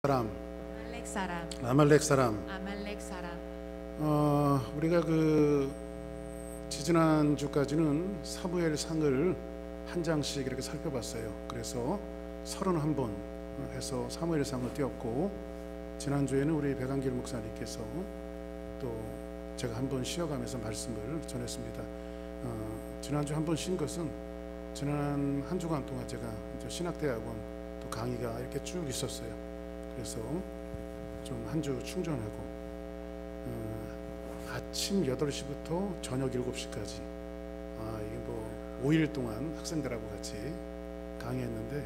사람, 아말렉 사람, 아말렉 사람. 아말렉 사람. 우리가 지지난 주까지는 사무엘상을 한 장씩 이렇게 살펴봤어요. 그래서 31번 해서 사무엘상을 띄웠고, 지난주에는 우리 백안길 목사님께서 또 제가 한번 쉬어가면서 말씀을 전했습니다. 지난주 한번 쉰 것은 지난 한 주간 동안 제가 신학대학원 또 강의가 이렇게 쭉 있었어요. 그래서 좀 한 주 충전하고 아침 8시부터 저녁 7시까지 이게 5일 동안 학생들하고 같이 강의했는데,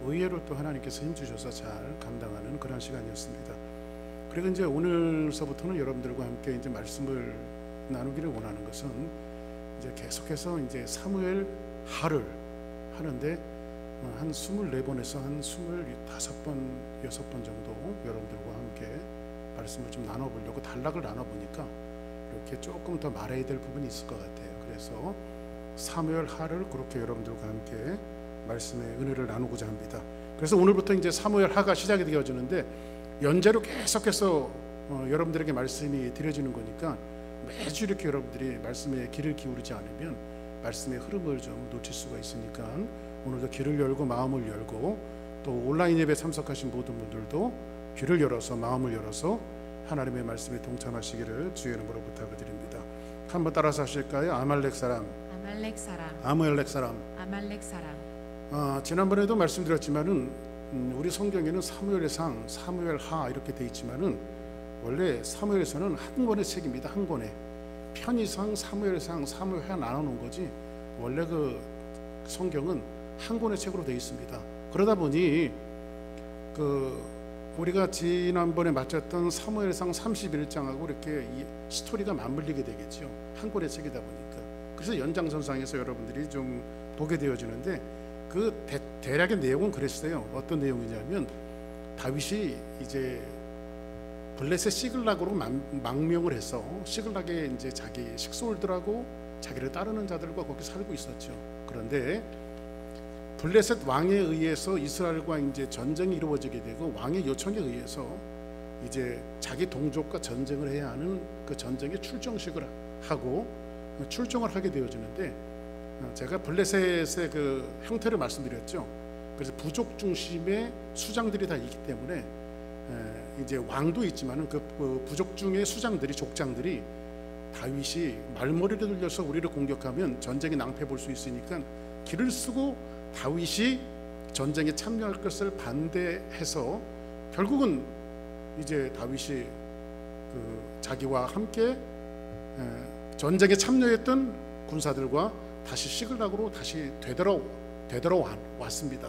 의외로 또 하나님께서 힘주셔서 잘 감당하는 그런 시간이었습니다. 그리고 이제 오늘서부터는 여러분들과 함께 이제 말씀을 나누기를 원하는 것은 이제 계속해서 이제 사무엘 하를 하는데 한 24번에서 한 25번, 6번 정도 여러분들과 함께 말씀을 좀 나눠보려고 단락을 나눠보니까 이렇게 조금 더 말해야 될 부분이 있을 것 같아요. 그래서 사무엘 하를 그렇게 여러분들과 함께 말씀의 은혜를 나누고자 합니다. 그래서 오늘부터 이제 사무엘 하가 시작이 되어지는데, 연재로 계속해서 여러분들에게 말씀이 드려지는 거니까 매주 이렇게 여러분들이 말씀에 귀를 기울이지 않으면 말씀의 흐름을 좀 놓칠 수가 있으니까 오늘도 귀를 열고 마음을 열고, 또 온라인 예배 참석하신 모든 분들도 귀를 열어서 마음을 열어서 하나님의 말씀에 동참하시기를 주의 이름으로 부탁을 드립니다. 한번 따라서 하실까요? 아말렉 사람, 아말렉 사람, 아말렉 사람. 아말렉 사람. 지난번에도 말씀드렸지만은 우리 성경에는 사무엘상, 사무엘하 이렇게 돼 있지만은 원래 사무엘서는 한 권의 책입니다. 한 권의 편의상, 사무엘상, 사무엘하 나눠놓은 거지, 원래 그 성경은 한 권의 책으로 되어 있습니다. 그러다 보니 우리가 지난번에 마쳤던 사무엘상 31장하고 이렇게 이 스토리가 맞물리게 되겠죠. 한 권의 책이다 보니까. 그래서 연장선상에서 여러분들이 좀 보게 되어지는데, 그 대략의 내용은 그랬어요. 어떤 내용이냐면, 다윗이 이제 블레셋 시글락으로 망명을 해서 시글락에 이제 자기 식솔들하고 자기를 따르는 자들과 거기 살고 있었죠. 그런데 블레셋 왕에 의해서 이스라엘과 이제 전쟁이 이루어지게 되고, 왕의 요청에 의해서 이제 자기 동족과 전쟁을 해야 하는 그 전쟁에 출정식을 하고 출정을 하게 되어지는데, 제가 블레셋의 그 형태를 말씀드렸죠. 그래서 부족 중심의 수장들이 다 있기 때문에 이제 왕도 있지만은 그 부족 중의 수장들이, 족장들이 다윗이 말머리를 들려서 우리를 공격하면 전쟁에 낭패 볼 수 있으니까 길을 쓰고 다윗이 전쟁에 참여할 것을 반대해서 결국은 이제 다윗이 자기와 함께 전쟁에 참여했던 군사들과 다시 시글락으로 다시 되돌아왔습니다.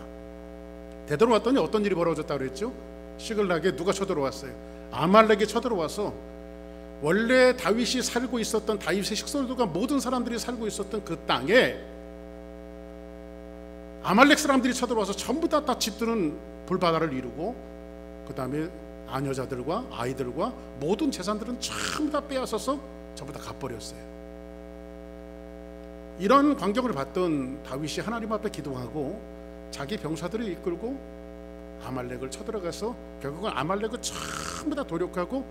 되돌아왔더니 어떤 일이 벌어졌다고 그랬죠? 시글락에 누가 쳐들어왔어요? 아말렉이 쳐들어와서 원래 다윗이 살고 있었던, 다윗의 식솔들과 모든 사람들이 살고 있었던 그 땅에 아말렉 사람들이 쳐들어와서 전부 다 집들은 불바다를 이루고, 그 다음에 아녀자들과 아이들과 모든 재산들은 전부 다 빼앗아서 전부 다 갚버렸어요. 이런 광경을 봤던 다윗이 하나님 앞에 기도하고 자기 병사들을 이끌고 아말렉을 쳐들어가서 결국은 아말렉을 전부 다 도륙하고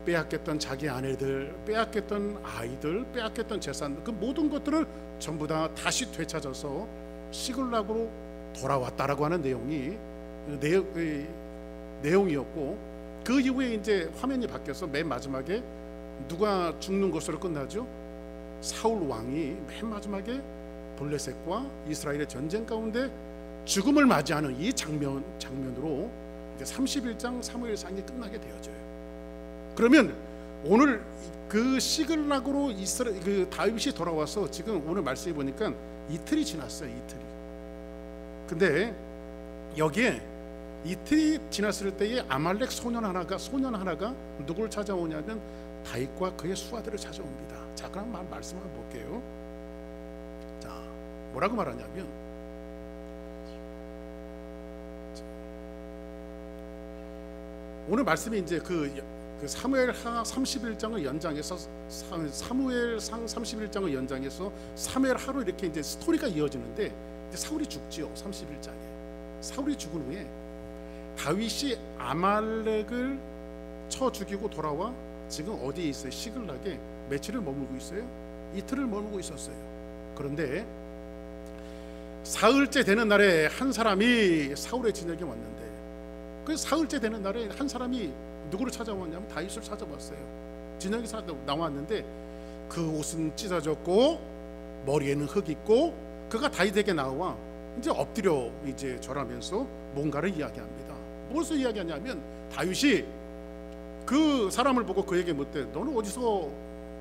빼앗겼던 자기 아내들, 빼앗겼던 아이들, 빼앗겼던 재산, 그 모든 것들을 전부 다 다시 되찾아서 시글락으로 돌아왔다라고 하는 내용이었고, 그 이후에 이제 화면이 바뀌어서 맨 마지막에 누가 죽는 것으로 끝나죠? 사울 왕이 맨 마지막에 블레셋과 이스라엘의 전쟁 가운데 죽음을 맞이하는 이 장면으로 이제 31장 사무엘상이 끝나게 되어져요. 그러면 오늘 그 시글락으로 다윗이 돌아와서 지금 오늘 말씀해 보니까 이틀이 지났어요. 이틀이. 근데 여기에 이틀이 지났을 때에 아말렉 소년 하나가 누구를 찾아오냐면 다윗과 그의 수하들을 찾아옵니다. 자, 그럼 말씀 한번 볼게요. 자, 뭐라고 말하냐면, 오늘 말씀이 이제 그 사무엘하 31장을 연장해서 사무엘상 31장을 연장해서 사무엘하로 이렇게 이제 스토리가 이어지는데, 이제 사울이 죽지요. 31장에 사울이 죽은 후에 다윗이 아말렉을 쳐 죽이고 돌아와 지금 어디에 있어요? 시글락에 며칠을 머물고 있어요? 이틀을 머물고 있었어요. 그런데 사흘째 되는 날에 한 사람이 사울의 진영에 왔는데, 그 사흘째 되는 날에 한 사람이 누구를 찾아왔냐면 다윗을 찾아왔어요. 진영에서 나왔는데 그 옷은 찢어졌고 머리에는 흙 있고, 그가 다윗에게 나와 이제 엎드려 이제 절하면서 뭔가를 이야기합니다. 무엇을 이야기하냐면 다윗이 그 사람을 보고 그에게 묻되 너는 어디서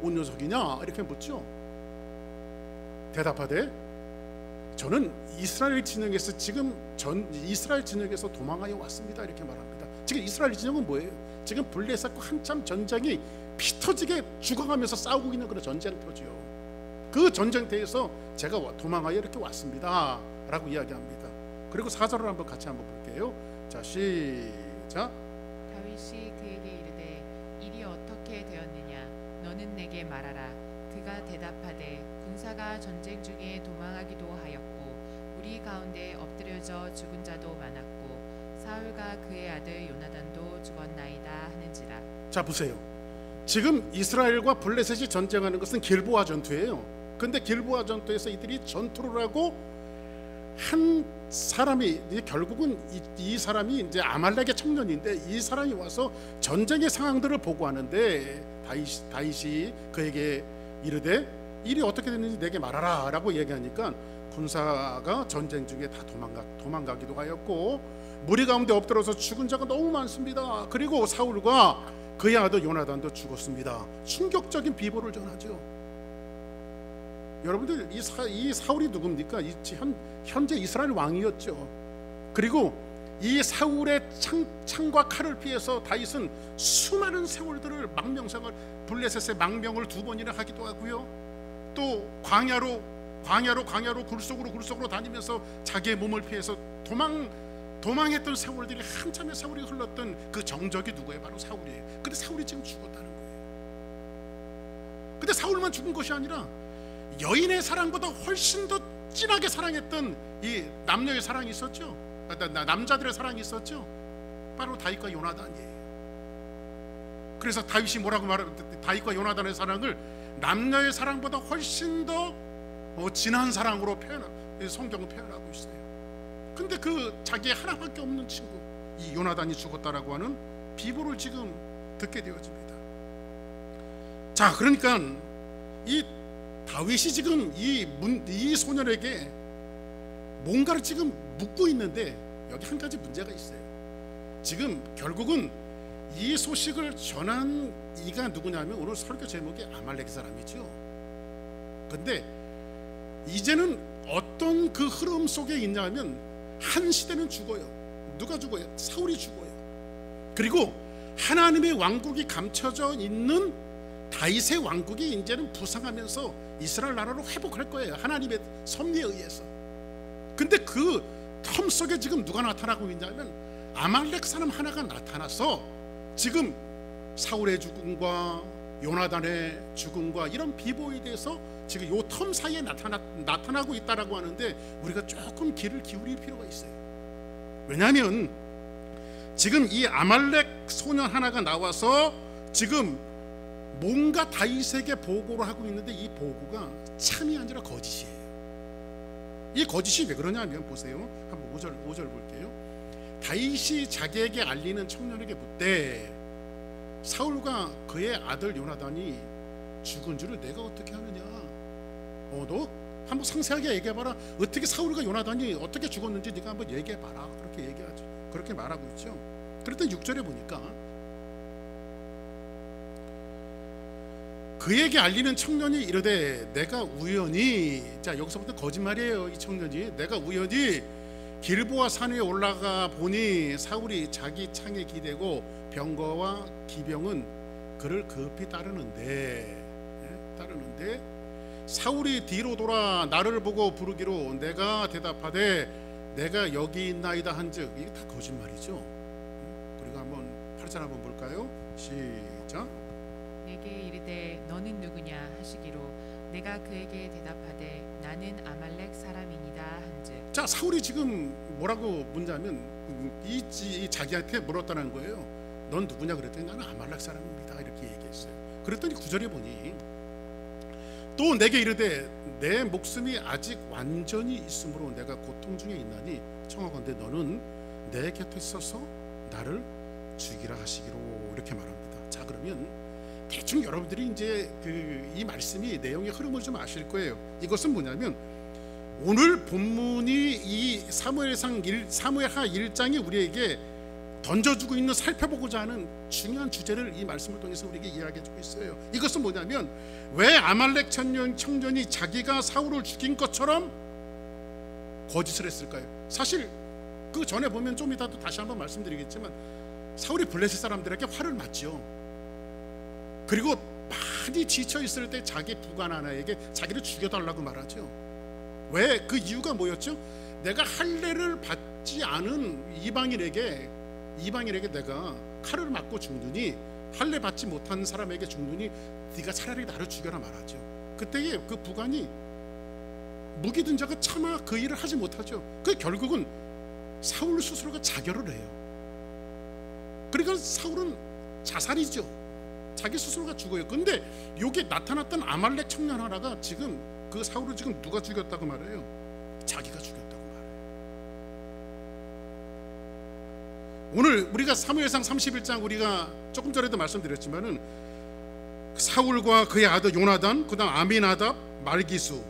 온 녀석이냐 이렇게 묻죠. 대답하되 저는 이스라엘 진영에서 지금 이스라엘 진영에서 도망하여 왔습니다 이렇게 말합니다. 지금 이스라엘 진영은 뭐예요? 지금 블레셋과 한참 전쟁이 피 터지게 죽어가면서 싸우고 있는 그런 전쟁터지요. 그 전쟁터에서 제가 도망하여 이렇게 왔습니다 라고 이야기합니다. 그리고 4절을 한번 같이 한번 볼게요. 자, 시작. 다윗이 그에게 이르되 일이 어떻게 되었느냐 너는 내게 말하라. 그가 대답하되 군사가 전쟁 중에 도망하기도 하였고 우리 가운데 엎드려져 죽은 자도 많았고 사울과 그의 아들 요나단도 죽었나이다 하는지라. 자, 보세요. 지금 이스라엘과 블레셋이 전쟁하는 것은 길보아 전투예요. 근데 길보아 전투에서 이들이 전투를 하고 한 사람이 결국은 이 사람이 이제 아말렉의 청년인데 이 사람이 와서 전쟁의 상황들을 보고하는데 다윗이 그에게 이르되 일이 어떻게 됐는지 내게 말하라 라고 얘기하니까 군사가 전쟁 중에 다 도망가기도 하였고 무리 가운데 엎드려서 죽은 자가 너무 많습니다. 그리고 사울과 그의 아들 요나단도 죽었습니다. 충격적인 비보를 전하죠. 여러분들 이 사울이 누굽니까? 현재 이스라엘 왕이었죠. 그리고 이 사울의 창과 칼을 피해서 다윗은 수많은 세월들을 망명생활 블레셋의 망명을 2번이나 하기도 하고요. 또 광야로 굴속으로 다니면서 자기의 몸을 피해서 도망했던 세월들이 한참의 세월이 흘렀던 그 정적이 누구예요? 바로 사울이에요. 근데 사울이 지금 죽었다는 거예요. 근데 사울만 죽은 것이 아니라 여인의 사랑보다 훨씬 더 진하게 사랑했던 이 남녀의 사랑이 있었죠. 남자들의 사랑이 있었죠. 바로 다윗과 요나단이에요. 그래서 다윗이 뭐라고 말하면 다윗과 요나단의 사랑을 남녀의 사랑보다 훨씬 더 진한 사랑으로 성경은 표현하고 있어요. 근데 그 자기의 하나밖에 없는 친구 이 요나단이 죽었다라고 하는 비보를 지금 듣게 되어집니다. 자, 그러니까 이 다윗이 지금 이 소년에게 뭔가를 지금 묻고 있는데 여기 한 가지 문제가 있어요. 지금 결국은 이 소식을 전한 이가 누구냐면 오늘 설교 제목이 아말렉 사람이죠. 근데 이제는 어떤 그 흐름 속에 있냐면 한 시대는 죽어요. 누가 죽어요? 사울이 죽어요. 그리고 하나님의 왕국이 감춰져 있는 다윗의 왕국이 이제는 부상하면서 이스라엘 나라로 회복할 거예요. 하나님의 섭리에 의해서. 근데 그 텀 속에 지금 누가 나타나고 있냐면 아말렉 사람 하나가 나타나서 지금 사울의 죽음과 요나단의 죽음과 이런 비보에 대해서 지금 요 텀 사이에 나타나고 있다라고 하는데 우리가 조금 귀를 기울일 필요가 있어요. 왜냐하면 지금 이 아말렉 소년 하나가 나와서 지금 뭔가 다윗에게 보고를 하고 있는데 이 보고가 참이 아니라 거짓이에요. 이 거짓이 왜 그러냐면 보세요. 한번 5절 볼게요. 다윗이 자기에게 알리는 청년에게 묻되 사울과 그의 아들 요나단이 죽은 줄을 내가 어떻게 하느냐? 너 한번 상세하게 얘기해봐라. 어떻게 사울과 요나단이 어떻게 죽었는지 네가 한번 얘기해봐라. 그렇게 얘기하죠. 그렇게 말하고 있죠. 그랬더니 6절에 보니까 그에게 알리는 청년이 이르되 내가 우연히, 자 여기서부터 거짓말이에요. 이 청년이 내가 우연히 길보아 산 위에 올라가 보니 사울이 자기 창에 기대고 병거와 기병은 그를 급히 따르는데 사울이 뒤로 돌아 나를 보고 부르기로 내가 대답하되 내가 여기 있나이다 한즉 이게 다 거짓말이죠. 그리고 한번 8절 한번 볼까요? 시작. 내게 이르되 너는 누구냐 하시기로 내가 그에게 대답하되 나는 아말렉 사람이니라 한즉. 자, 사울이 지금 뭐라고 묻냐면 이 자기한테 물었다는 거예요. 넌 누구냐 그랬더니 나는 아말렉 사람입니다 이렇게 얘기했어요. 그랬더니 9절에 보니 또 내게 이르되 내 목숨이 아직 완전히 있으므로 내가 고통 중에 있나니 청하건대 너는 내 곁에 서서 나를 죽이라 하시기로 이렇게 말합니다. 자, 그러면 대충 여러분들이 이제 이 말씀이 내용의 흐름을 좀 아실 거예요. 이것은 뭐냐면 오늘 본문이 이 사무엘하 1장이 우리에게 던져주고 있는, 살펴보고자 하는 중요한 주제를 이 말씀을 통해서 우리에게 이야기해주고 있어요. 이것은 뭐냐면 왜 아말렉 청년이 자기가 사울을 죽인 것처럼 거짓을 했을까요? 사실 그 전에 보면 좀 이따 또 다시 한번 말씀드리겠지만 사울이 블레셋 사람들에게 화를 맞죠. 그리고 많이 지쳐 있을 때 자기 부관 하나에게 자기를 죽여달라고 말하죠. 왜? 그 이유가 뭐였죠? 내가 할례를 받지 않은 이방인에게 내가 칼을 맞고 죽느니, 할례 받지 못한 사람에게 죽느니 네가 차라리 나를 죽여라 말하죠. 그때에 그 부관이 무기 든 자가 차마 그 일을 하지 못하죠. 그 결국은 사울 스스로가 자결을 해요. 그러니까 사울은 자살이죠. 자기 스스로가 죽어요. 근데 여기 나타났던 아말렉 청년 하나가 지금 그 사울을 지금 누가 죽였다고 말해요? 자기가 죽였다고 말해요. 오늘 우리가 사무엘상 31장 우리가 조금 전에도 말씀드렸지만은 사울과 그의 아들 요나단, 그다음 아미나답, 말기수,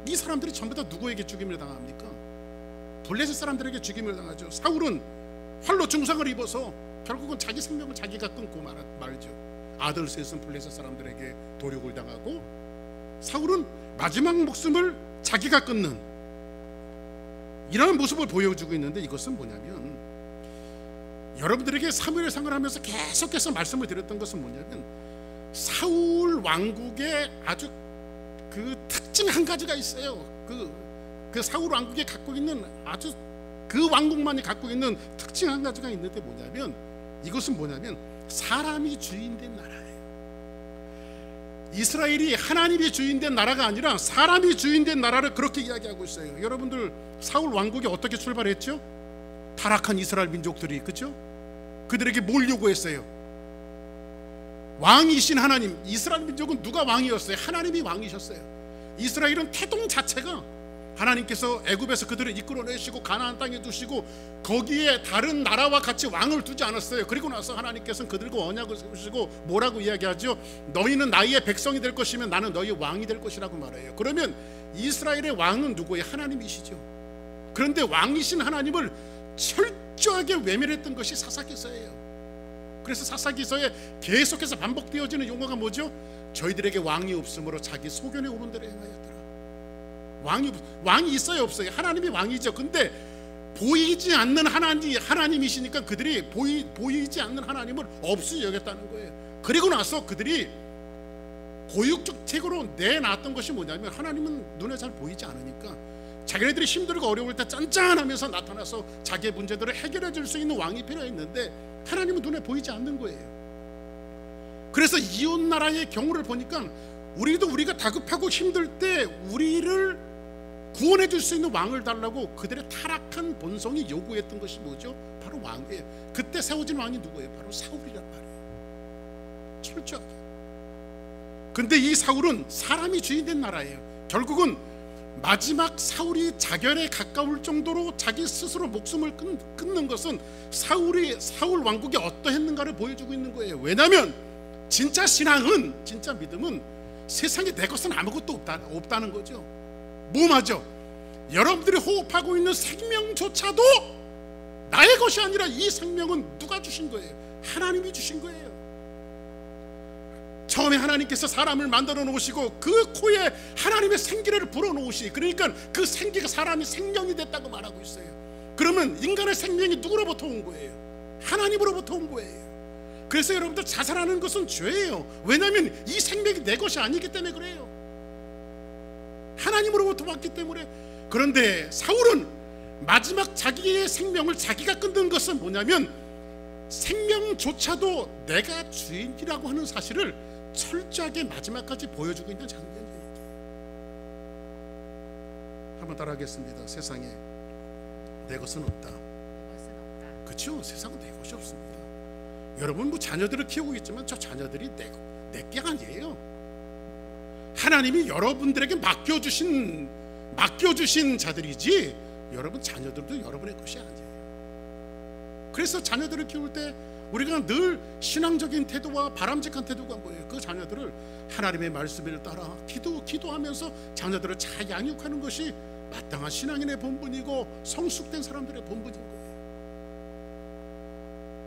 이 사람들이 전부 다 누구에게 죽임을 당합니까? 블레셋 사람들에게 죽임을 당하죠. 사울은 활로 중상을 입어서 결국은 자기 생명을 자기가 끊고 말죠. 아들 셋은 블레셋 사람들에게 도륙을 당하고 사울은 마지막 목숨을 자기가 끊는 이런 모습을 보여주고 있는데, 이것은 뭐냐면 여러분들에게 사무엘상을 하면서 계속해서 말씀을 드렸던 것은 뭐냐면 사울 왕국의 아주 그 특징 한 가지가 있어요. 그 사울 왕국이 갖고 있는 아주 그 왕국만이 갖고 있는 특징 한 가지가 있는데 뭐냐면 이것은 뭐냐면 사람이 주인된 나라예요. 이스라엘이 하나님이 주인된 나라가 아니라 사람이 주인된 나라를 그렇게 이야기하고 있어요. 여러분들 사울 왕국이 어떻게 출발했죠? 타락한 이스라엘 민족들이, 그렇죠? 그들에게 뭘 요구했어요? 왕이신 하나님. 이스라엘 민족은 누가 왕이었어요? 하나님이 왕이셨어요. 이스라엘은 태동 자체가 하나님께서 애굽에서 그들을 이끌어내시고 가나안 땅에 두시고 거기에 다른 나라와 같이 왕을 두지 않았어요. 그리고 나서 하나님께서는 그들과 언약을 세우시고 뭐라고 이야기하죠? 너희는 나의 백성이 될 것이면 나는 너희 왕이 될 것이라고 말해요. 그러면 이스라엘의 왕은 누구예요? 하나님이시죠. 그런데 왕이신 하나님을 철저하게 외면했던 것이 사사기서예요. 그래서 사사기서에 계속해서 반복되어지는 용어가 뭐죠? 저희들에게 왕이 없으므로 자기 소견에 오른 대로 행하였더라. 왕이 있어요 없어요? 하나님이 왕이죠. 근데 보이지 않는 하나님이시니까 그들이 보이지 않는 하나님을 없이 여겼다는 거예요. 그리고 나서 그들이 고육적책으로 내놨던 것이 뭐냐면 하나님은 눈에 잘 보이지 않으니까 자기네들이 힘들고 어려울 때 짠짠하면서 나타나서 자기의 문제들을 해결해 줄 수 있는 왕이 필요했는데 하나님은 눈에 보이지 않는 거예요. 그래서 이웃 나라의 경우를 보니까 우리가 다급하고 힘들 때 우리를 구원해 줄 수 있는 왕을 달라고 그들의 타락한 본성이 요구했던 것이 뭐죠? 바로 왕이에요. 그때 세워진 왕이 누구예요? 바로 사울이란 말이에요. 철저하게. 근데 이 사울은 사람이 주인된 나라예요. 결국은 마지막 사울이 자결에 가까울 정도로 자기 스스로 목숨을 끊는 것은 사울 왕국이 어떠했는가를 보여주고 있는 거예요. 왜냐하면 진짜 신앙은, 진짜 믿음은 세상에 내 것은 아무것도 없다는 거죠. 뭐 맞죠? 여러분들이 호흡하고 있는 생명조차도 나의 것이 아니라 이 생명은 누가 주신 거예요? 하나님이 주신 거예요. 처음에 하나님께서 사람을 만들어 놓으시고 그 코에 하나님의 생기를 불어 놓으시, 그러니까 그 생기가 사람이 생명이 됐다고 말하고 있어요. 그러면 인간의 생명이 누구로부터 온 거예요? 하나님으로부터 온 거예요. 그래서 여러분들 자살하는 것은 죄예요. 왜냐하면 이 생명이 내 것이 아니기 때문에 그래요. 하나님으로부터 왔기 때문에. 그런데 사울은 마지막 자기의 생명을 자기가 끊는 것은 뭐냐면 생명조차도 내가 주인이라고 하는 사실을 철저하게 마지막까지 보여주고 있는 장면이에요. 한번 따라하겠습니다. 세상에 내 것은 없다. 그렇죠? 세상은 내 것이 없습니다. 여러분 뭐 자녀들을 키우고 있지만 저 자녀들이 내 게 아니에요. 하나님이 여러분들에게 맡겨주신 자들이지 여러분 자녀들도 여러분의 것이 아니에요. 그래서 자녀들을 키울 때 우리가 늘 신앙적인 태도와 바람직한 태도가 뭐예요? 그 자녀들을 하나님의 말씀을 따라 기도하면서 자녀들을 잘 양육하는 것이 마땅한 신앙인의 본분이고 성숙된 사람들의 본분인 거예요.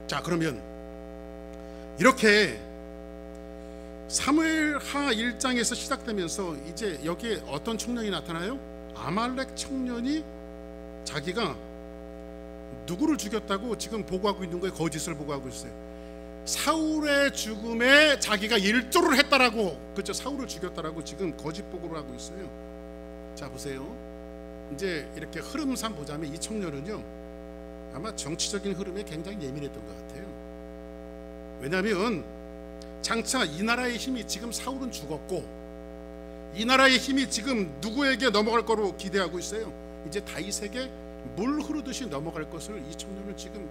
자, 그러면 이렇게 사무엘하 1장에서 시작되면서 이제 여기에 어떤 청년이 나타나요? 아말렉 청년이 자기가 누구를 죽였다고 지금 보고하고 있는 거예요. 거짓을 보고하고 있어요. 사울의 죽음에 자기가 일조를 했다라고, 그렇죠? 사울을 죽였다라고 지금 거짓 보고를 하고 있어요. 자, 보세요. 이제 이렇게 흐름상 보자면 이 청년은요 아마 정치적인 흐름에 굉장히 예민했던 것 같아요. 왜냐하면 장차 이 나라의 힘이 지금 사울은 죽었고 이 나라의 힘이 지금 누구에게 넘어갈 거로 기대하고 있어요. 이제 다윗에게 물 흐르듯이 넘어갈 것을 이 청년은 지금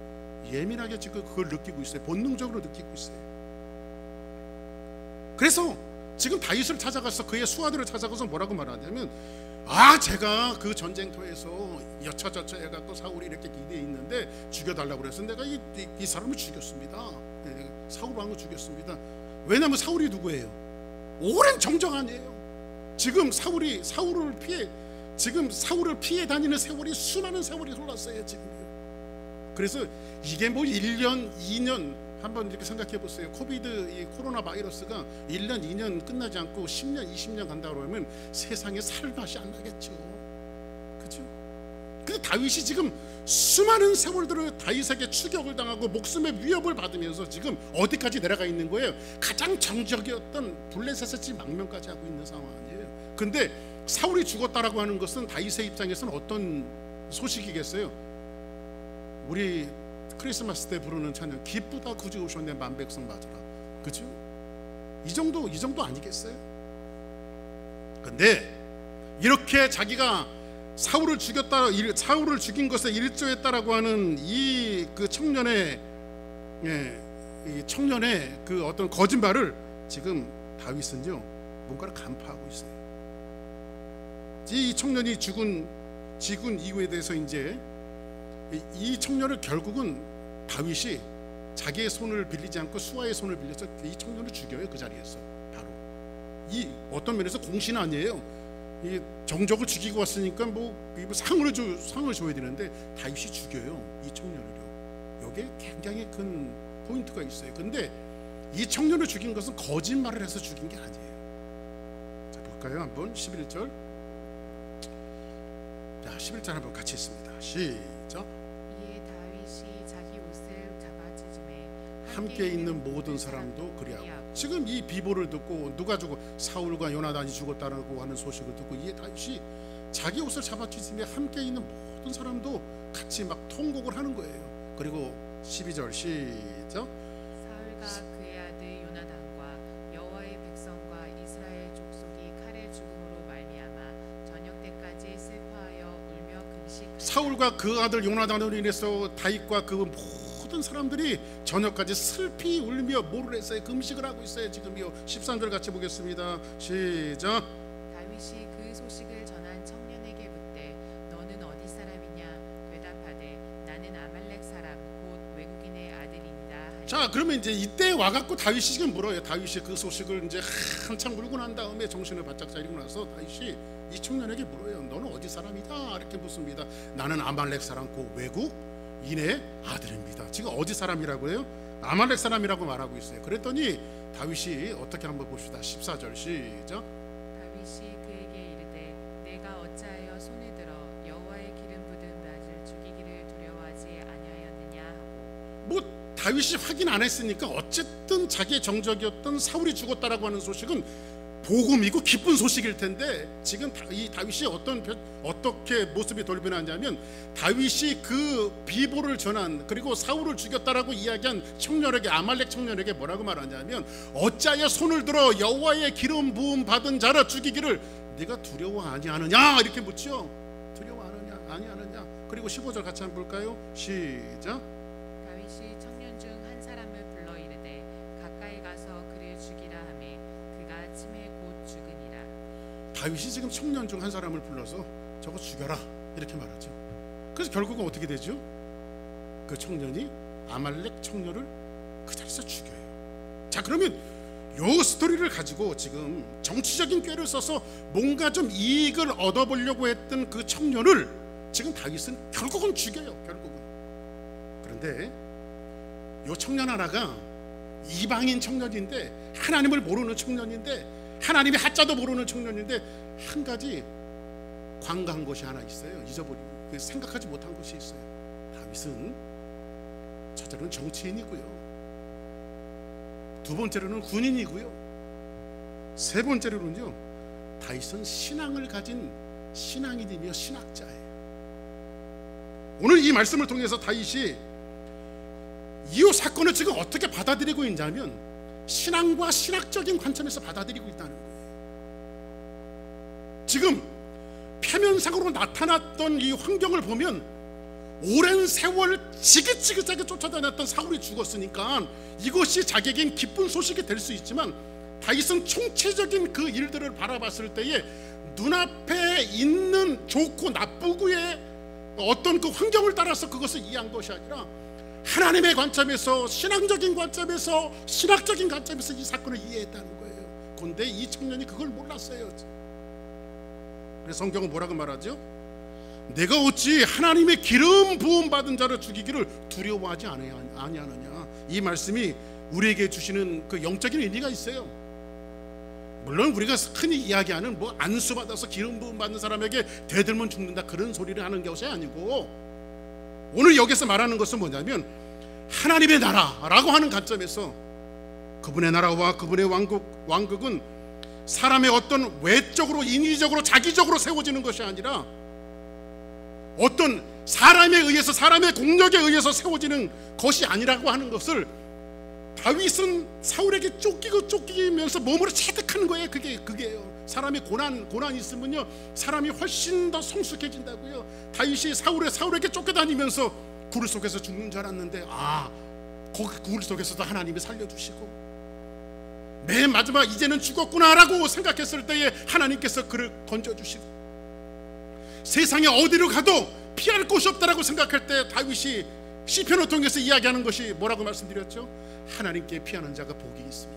예민하게 지금 그걸 느끼고 있어요. 본능적으로 느끼고 있어요. 그래서 지금 다윗을 찾아가서 그의 수하들을 찾아가서 뭐라고 말하냐면, 제가 그 전쟁터에서 여차저차 해갖고 사울이 이렇게 기대에 있는데 죽여달라고 그래서 내가 이 사람을 죽였습니다. 사울 왕을 죽였습니다. 왜냐하면 사울이 누구예요? 오랜 정정한이에요. 지금 사울을 피해 다니는 세월이 수많은 세월이 흘렀어요. 지금요. 그래서 이게 뭐 1년, 2년 한번 이렇게 생각해 보세요. 이 코로나 바이러스가 1년, 2년 끝나지 않고 10년, 20년 간다 그러면 세상에 살 맛이 안 나겠죠. 그렇죠? 근데 다윗이 지금 수많은 세월들을 다윗에게 추격을 당하고 목숨의 위협을 받으면서 지금 어디까지 내려가 있는 거예요? 가장 정적이었던 블레셋의 망명까지 하고 있는 상황이에요. 근데 사울이 죽었다라고 하는 것은 다윗의 입장에서는 어떤 소식이겠어요? 우리 크리스마스 때 부르는 찬양, 기쁘다 구주 오셨네 만백성 맞으라. 그죠? 이 정도 아니겠어요? 근데 이렇게 자기가 사울을 죽인 것에 일조했다라고 하는 그 청년의 그 어떤 거짓말을 지금 다윗은요 뭔가를 간파하고 있어요. 이 청년이 죽은 이유에 대해서 이제 이 청년을 결국은 다윗이 자기의 손을 빌리지 않고 수아의 손을 빌려서 이 청년을 죽여요. 그 자리에서 바로. 이 어떤 면에서 공신 아니에요. 이 정적을 죽이고 왔으니까 뭐 상을 줘야 되는데 다윗이 죽여요. 이 청년을요. 여기에 굉장히 큰 포인트가 있어요. 근데 이 청년을 죽인 것은 거짓말을 해서 죽인 게 아니에요. 자, 볼까요? 한번 11절. 자, 11절 한번 같이 읽습니다. 시작. 이에 다윗이 자기 옷을 잡아찢음에 함께 있는 모든 사람도 그리하고. 지금 이 비보를 듣고 누가 죽어? 사울과 요나단이 죽었다라고 하는 소식을 듣고 이에 다윗이 자기 옷을 잡아찢음에 함께 있는 모든 사람도 같이 막 통곡을 하는 거예요. 그리고 12절 시작. 사울과 그의 아들 요나단과 여호와의 백성과 이스라엘 족속이 칼의 죽음으로 말미암아 저녁 때까지 슬퍼하여 울며 금식하니라. 사울과 그 아들 요나단으로 인해서 다윗과 그 모든 사람들이 저녁까지 슬피 울며 뭐를 했어요? 금식을 하고 있어요. 지금요. 13절 같이 보겠습니다. 시작. 다윗이 그 소식을 전한 청년에게 묻되 너는 어디 사람이냐? 대답하되 나는 아말렉 사람 곧 외국인의 아들이니라 하니. 자, 그러면 이제 이때 와갖고 다윗이 지금 물어요. 다윗이 그 소식을 이제 한참 물고 난 다음에 정신을 바짝 차리고 나서 다윗이 이 청년에게 물어요. 너는 어디 사람이다? 이렇게 묻습니다. 나는 아말렉 사람 곧 외국인의 아들입니다. 지금 어디 사람이라고 해요? 아말렉 사람이라고 말하고 있어요. 그랬더니 다윗이 어떻게 한번 봅시다. 14절 시작. 다윗이 그에게 이르되 내가 어찌하여 손을 들어 여호와의 기름 부은 낮을 죽이기를 두려워하지 아니하였느냐 하고. 뭐 다윗이 확인 안 했으니까 어쨌든 자기의 정적이었던 사울이 죽었다라고 하는 소식은 복음이고 기쁜 소식일 텐데 지금 이 다윗이 어떻게 모습이 돌변하냐면 다윗이 그 비보를 전한 그리고 사울을 죽였다라고 이야기한 청년에게 아말렉 청년에게 뭐라고 말하냐면 어찌하여 손을 들어 여호와의 기름 부음 받은 자를 죽이기를 네가 두려워 아니하느냐 이렇게 묻죠. 두려워하느냐 아니하느냐. 그리고 15절 같이 한번 볼까요? 시작. 다윗이 청년 중 한 사람을 불러 이르되 가까이 가서 그를 죽이라 하매 그가 침에 곧 죽으니라. 다윗이 지금 청년 중 한 사람을 불러서 저거 죽여라 이렇게 말하죠. 그래서 결국은 어떻게 되죠? 그 청년이 아말렉 청년을 그 자리에서 죽여요. 자, 그러면 요 스토리를 가지고 지금 정치적인 꾀를 써서 뭔가 좀 이익을 얻어보려고 했던 그 청년을 지금 다윗은 결국은 죽여요. 결국은. 그런데 요 청년 하나가 이방인 청년인데, 하나님을 모르는 청년인데, 하나님의 하자도 모르는 청년인데, 한 가지 관과한 것이 하나 있어요. 잊어버리고 생각하지 못한 것이 있어요. 다윗은 첫째로는 정치인이고요, 두 번째로는 군인이고요, 세 번째로는요, 다윗은 신앙을 가진 신앙인이며 신학자예요. 오늘 이 말씀을 통해서 다윗이 이 사건을 지금 어떻게 받아들이고 있냐면 신앙과 신학적인 관점에서 받아들이고 있다는 거예요. 지금 표면상으로 나타났던 이 환경을 보면 오랜 세월 지긋지긋하게 쫓아다녔던 사울이 죽었으니까 이것이 자기에겐 기쁜 소식이 될 수 있지만, 다윗은 총체적인 그 일들을 바라봤을 때에 눈앞에 있는 좋고 나쁘고의 어떤 그 환경을 따라서 그것을 이해한 것이 아니라 하나님의 관점에서, 신앙적인 관점에서, 신학적인 관점에서 이 사건을 이해했다는 거예요. 그런데 이 청년이 그걸 몰랐어요. 그래서 성경은 뭐라고 말하죠? 내가 어찌 하나님의 기름 부음 받은 자를 죽이기를 두려워하지 아니하느냐. 이 말씀이 우리에게 주시는 그 영적인 의미가 있어요. 물론 우리가 흔히 이야기하는 뭐 안수 받아서 기름 부음 받는 사람에게 대들면 죽는다 그런 소리를 하는 것이 아니고, 오늘 여기서 말하는 것은 뭐냐면 하나님의 나라라고 하는 관점에서 그분의 나라와 그분의 왕국은 사람의 어떤 외적으로 인위적으로 자기적으로 세워지는 것이 아니라 어떤 사람에 의해서, 사람의 공력에 의해서 세워지는 것이 아니라고 하는 것을 다윗은 사울에게 쫓기면서 몸으로 체득하는 거예요. 그게요. 사람의 고난이 있으면요, 사람이 훨씬 더 성숙해진다고요. 다윗이 사울에게 쫓겨다니면서 굴 속에서 죽는 줄 알았는데, 거기 굴 속에서도 하나님이 살려주시고, 맨 마지막 이제는 죽었구나라고 생각했을 때에 하나님께서 그를 건져주시고, 세상에 어디로 가도 피할 곳이 없다라고 생각할 때 다윗이 시편을 통해서 이야기하는 것이 뭐라고 말씀드렸죠? 하나님께 피하는 자가 복이 있으며,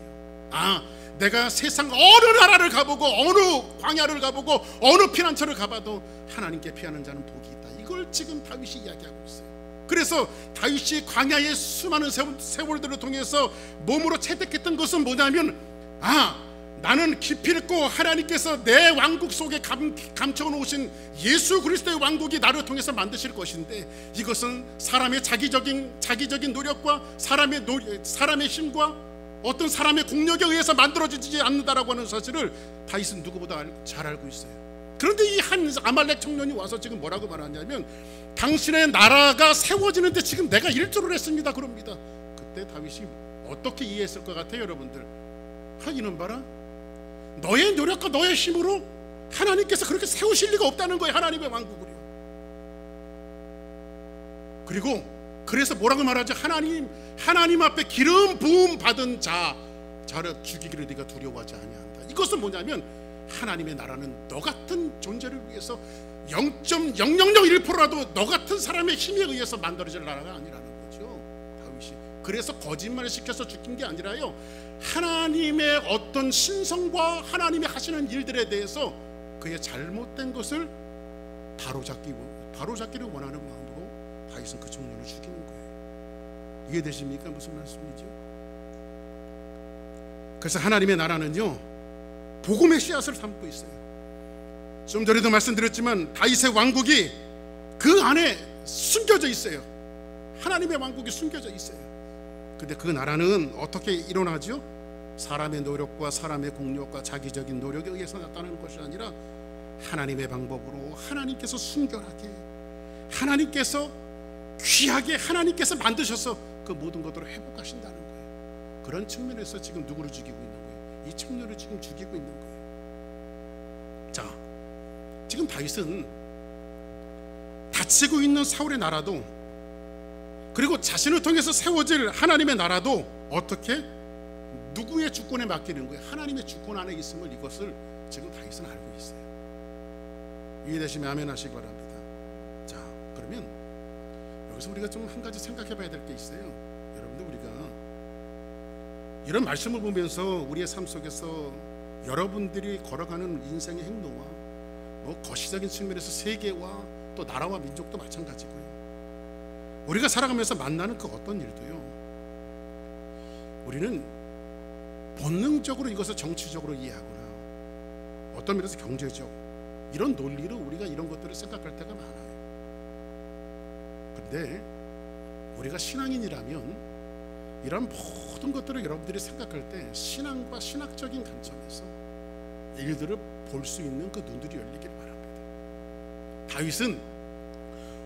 내가 세상 어느 나라를 가보고 어느 광야를 가보고 어느 피난처를 가봐도 하나님께 피하는 자는 복이 있다. 이걸 지금 다윗이 이야기하고 있어요. 그래서 다윗이 광야의 수많은 세월들을 통해서 몸으로 체득했던 것은 뭐냐면, 나는 기필코 하나님께서 내 왕국 속에 감춰 놓으신 예수 그리스도의 왕국이 나를 통해서 만드실 것인데, 이것은 사람의 자기적인 노력과 사람의 힘과 어떤 사람의 공력에 의해서 만들어지지 않는다라고 하는 사실을 다윗은 누구보다 잘 알고 있어요. 그런데 이 한 아말렉 청년이 와서 지금 뭐라고 말하냐면, 당신의 나라가 세워지는데 지금 내가 일조를 했습니다 그럽니다. 그때 다윗이 어떻게 이해했을 것 같아요, 여러분들? 이는 봐라, 너의 노력과 너의 힘으로 하나님께서 그렇게 세우실 리가 없다는 거예요, 하나님의 왕국을요. 그리고 그래서 뭐라고 말하죠? 하나님 앞에 기름 부음 받은 자를 죽이기를 네가 두려워하지 아니한다. 이것은 뭐냐면 하나님의 나라는 너 같은 존재를 위해서 0.0001%라도 너 같은 사람의 힘에 의해서 만들어질 나라가 아니라는 거죠, 다윗이. 그래서 거짓말을 시켜서 죽인 게 아니라요, 하나님의 어떤 신성과 하나님이 하시는 일들에 대해서 그의 잘못된 것을 바로잡기를 원하는 마음으로 다윗은 그 청년을 죽이는 거예요. 이해되십니까? 무슨 말씀이죠? 그래서 하나님의 나라는요, 복음의 씨앗을 담고 있어요. 좀 전에도 말씀드렸지만 다윗의 왕국이 그 안에 숨겨져 있어요. 하나님의 왕국이 숨겨져 있어요. 근데 그 나라는 어떻게 일어나죠? 사람의 노력과 사람의 공력과 자기적인 노력에 의해서 나타나는 것이 아니라 하나님의 방법으로, 하나님께서 순결하게, 하나님께서 귀하게, 하나님께서 만드셔서 그 모든 것들을 회복하신다는 거예요. 그런 측면에서 지금 누구를 죽이고 있는 거예요? 이 청년을 지금 죽이고 있는 거예요. 자, 지금 다윗은 다치고 있는 사울의 나라도, 그리고 자신을 통해서 세워질 하나님의 나라도 어떻게 누구의 주권에 맡기는 거예요? 하나님의 주권 안에 있음을, 이것을 지금 다윗은 알고 있어요. 이해되시면 아멘 하시기 바랍니다. 자, 그러면 여기서 우리가 좀 한 가지 생각해 봐야 될 게 있어요. 여러분들, 우리가 이런 말씀을 보면서 우리의 삶 속에서 여러분들이 걸어가는 인생의 행로와 뭐 거시적인 측면에서 세계와 또 나라와 민족도 마찬가지고요, 우리가 살아가면서 만나는 그 어떤 일도요, 우리는 본능적으로 이것을 정치적으로 이해하거나 어떤 면에서 경제적 이런 논리로 우리가 이런 것들을 생각할 때가 많아요. 그런데 우리가 신앙인이라면 이런 모든 것들을 여러분들이 생각할 때 신앙과 신학적인 관점에서 일들을 볼 수 있는 그 눈들이 열리길 바랍니다. 다윗은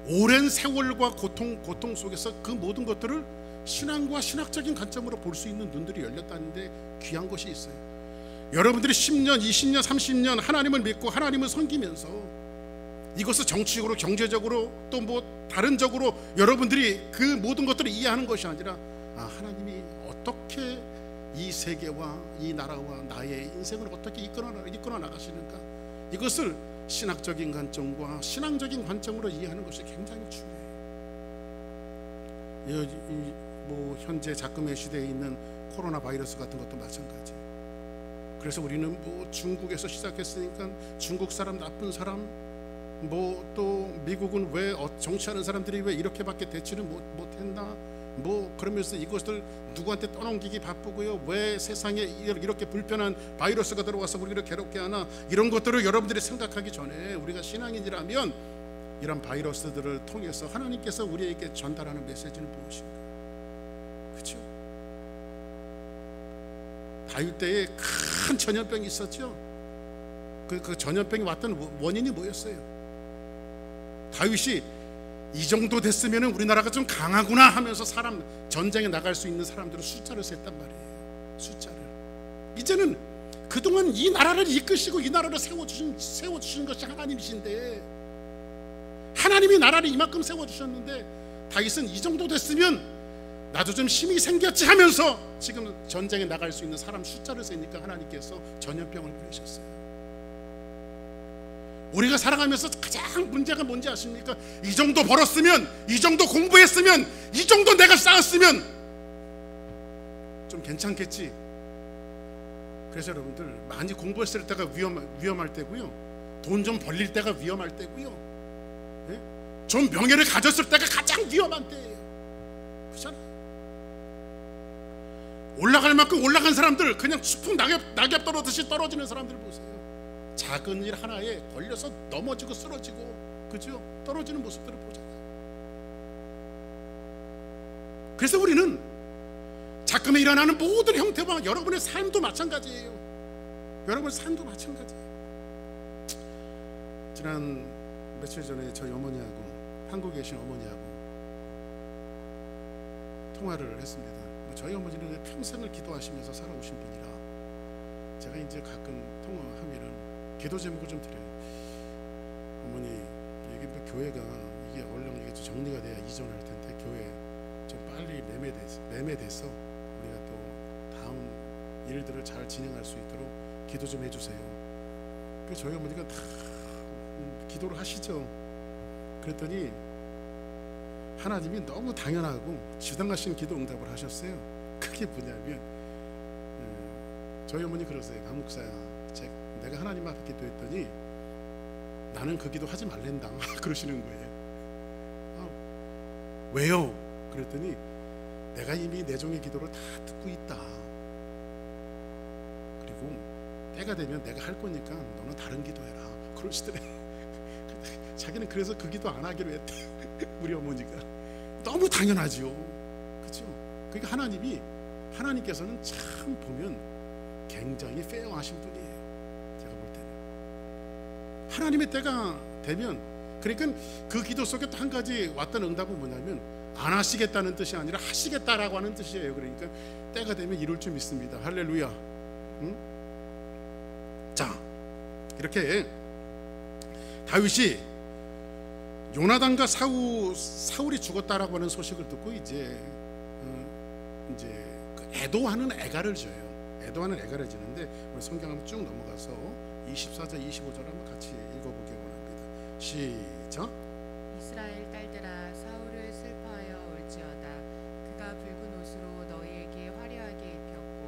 오랜 세월과 고통 속에서 그 모든 것들을 신앙과 신학적인 관점으로 볼 수 있는 눈들이 열렸다는데 귀한 것이 있어요. 여러분들이 10년, 20년, 30년 하나님을 믿고 하나님을 섬기면서 이것을 정치적으로, 경제적으로, 또 뭐 다른적으로 여러분들이 그 모든 것들을 이해하는 것이 아니라, 하나님이 어떻게 이 세계와 이 나라와 나의 인생을 어떻게 이끌어 나가시는가, 이것을 신학적인 관점과 신앙적인 관점으로 이해하는 것이 굉장히 중요해요. 뭐 현재 작금의 시대에 있는 코로나 바이러스 같은 것도 마찬가지. 그래서 우리는 뭐 중국에서 시작했으니까 중국 사람 나쁜 사람, 뭐 또 미국은 왜 정치하는 사람들이 왜 이렇게밖에 대치를 못했나, 뭐 그러면서 이것을 누구한테 떠넘기기 바쁘고요, 왜 세상에 이렇게 불편한 바이러스가 들어와서 우리를 괴롭게 하나, 이런 것들을 여러분들이 생각하기 전에 우리가 신앙인이라면 이런 바이러스들을 통해서 하나님께서 우리에게 전달하는 메시지는 무엇인가? 그렇죠? 다윗 때에 큰 전염병이 있었죠. 그 전염병이 왔던 원인이 뭐였어요? 다윗이 이 정도 됐으면 우리나라가 좀 강하구나 하면서 전쟁에 나갈 수 있는 사람들을 숫자를 셌단 말이에요. 숫자를. 이제는 그동안 이 나라를 이끄시고 이 나라를 세워주신 것이 하나님이신데, 하나님이 나라를 이만큼 세워주셨는데 다윗은 이 정도 됐으면 나도 좀 힘이 생겼지 하면서 지금 전쟁에 나갈 수 있는 사람 숫자를 세니까 하나님께서 전염병을 보내셨어요. 우리가 살아가면서 가장 문제가 뭔지 아십니까? 이 정도 벌었으면, 이 정도 공부했으면, 이 정도 내가 쌓았으면 좀 괜찮겠지. 그래서 여러분들, 많이 공부했을 때가 위험할 때고요, 돈 좀 벌릴 때가 위험할 때고요, 네? 좀 명예를 가졌을 때가 가장 위험한 때예요. 그렇잖아요. 올라갈 만큼 올라간 사람들, 그냥 추풍 낙엽 떨어지듯이 떨어지는 사람들 보세요. 작은 일 하나에 걸려서 넘어지고 쓰러지고, 그죠? 떨어지는 모습들을 보잖아요. 그래서 우리는 작금에 일어나는 모든 형태와 여러분의 삶도 마찬가지예요. 여러분의 삶도 마찬가지예요. 지난 며칠 전에 저희 어머니하고, 한국에 계신 어머니하고 통화를 했습니다. 저희 어머니는 평생을 기도하시면서 살아오신 분이라 제가 이제 가끔 통화하면은 기도 제목을 좀 드려요. 어머니, 여기 뭐 교회가 이게 얼른 이게 좀 정리가 돼야 이전할 텐데 교회 좀 빨리 매매돼서 우리가 또 다음 일들을 잘 진행할 수 있도록 기도 좀 해주세요. 그래서 저희 어머니가 다 기도를 하시죠. 그랬더니 하나님이 너무 당연하고 지당하신 기도 응답을 하셨어요. 그게 뭐냐면, 저희 어머니 그러세요. 강 목사야, 내가 하나님 앞에 기도했더니 나는 그 기도 하지 말랜다 그러시는 거예요. 왜요? 그랬더니 내가 이미 내 종의 기도를 다 듣고 있다. 그리고 때가 되면 내가 할 거니까 너는 다른 기도해라 그러시더래요. 자기는 그래서 그 기도 안 하기로 했대. 우리 어머니가. 너무 당연하죠. 그렇죠? 그러니까 하나님께서는 참 보면 굉장히 페어하신 분이에요. 제가 볼 때는 하나님의 때가 되면, 그러니까 그 기도 속에 또 한 가지 왔던 응답은 뭐냐면, 안 하시겠다는 뜻이 아니라 하시겠다라고 하는 뜻이에요. 그러니까 때가 되면 이룰 줄 믿습니다. 할렐루야. 응? 자, 이렇게 다윗이 요나단과 사울이 죽었다라고 하는 소식을 듣고 이제 그 애도하는 애가를 져요. 애도하는 애가를 지는데 우리 성경 한번 쭉 넘어가서 24절 25절 한번 같이 읽어보기 원합니다. 시작. 이스라엘 딸들아 사울을 슬퍼하여 울지어다. 그가 붉은 옷으로 너희에게 화려하게 입혔고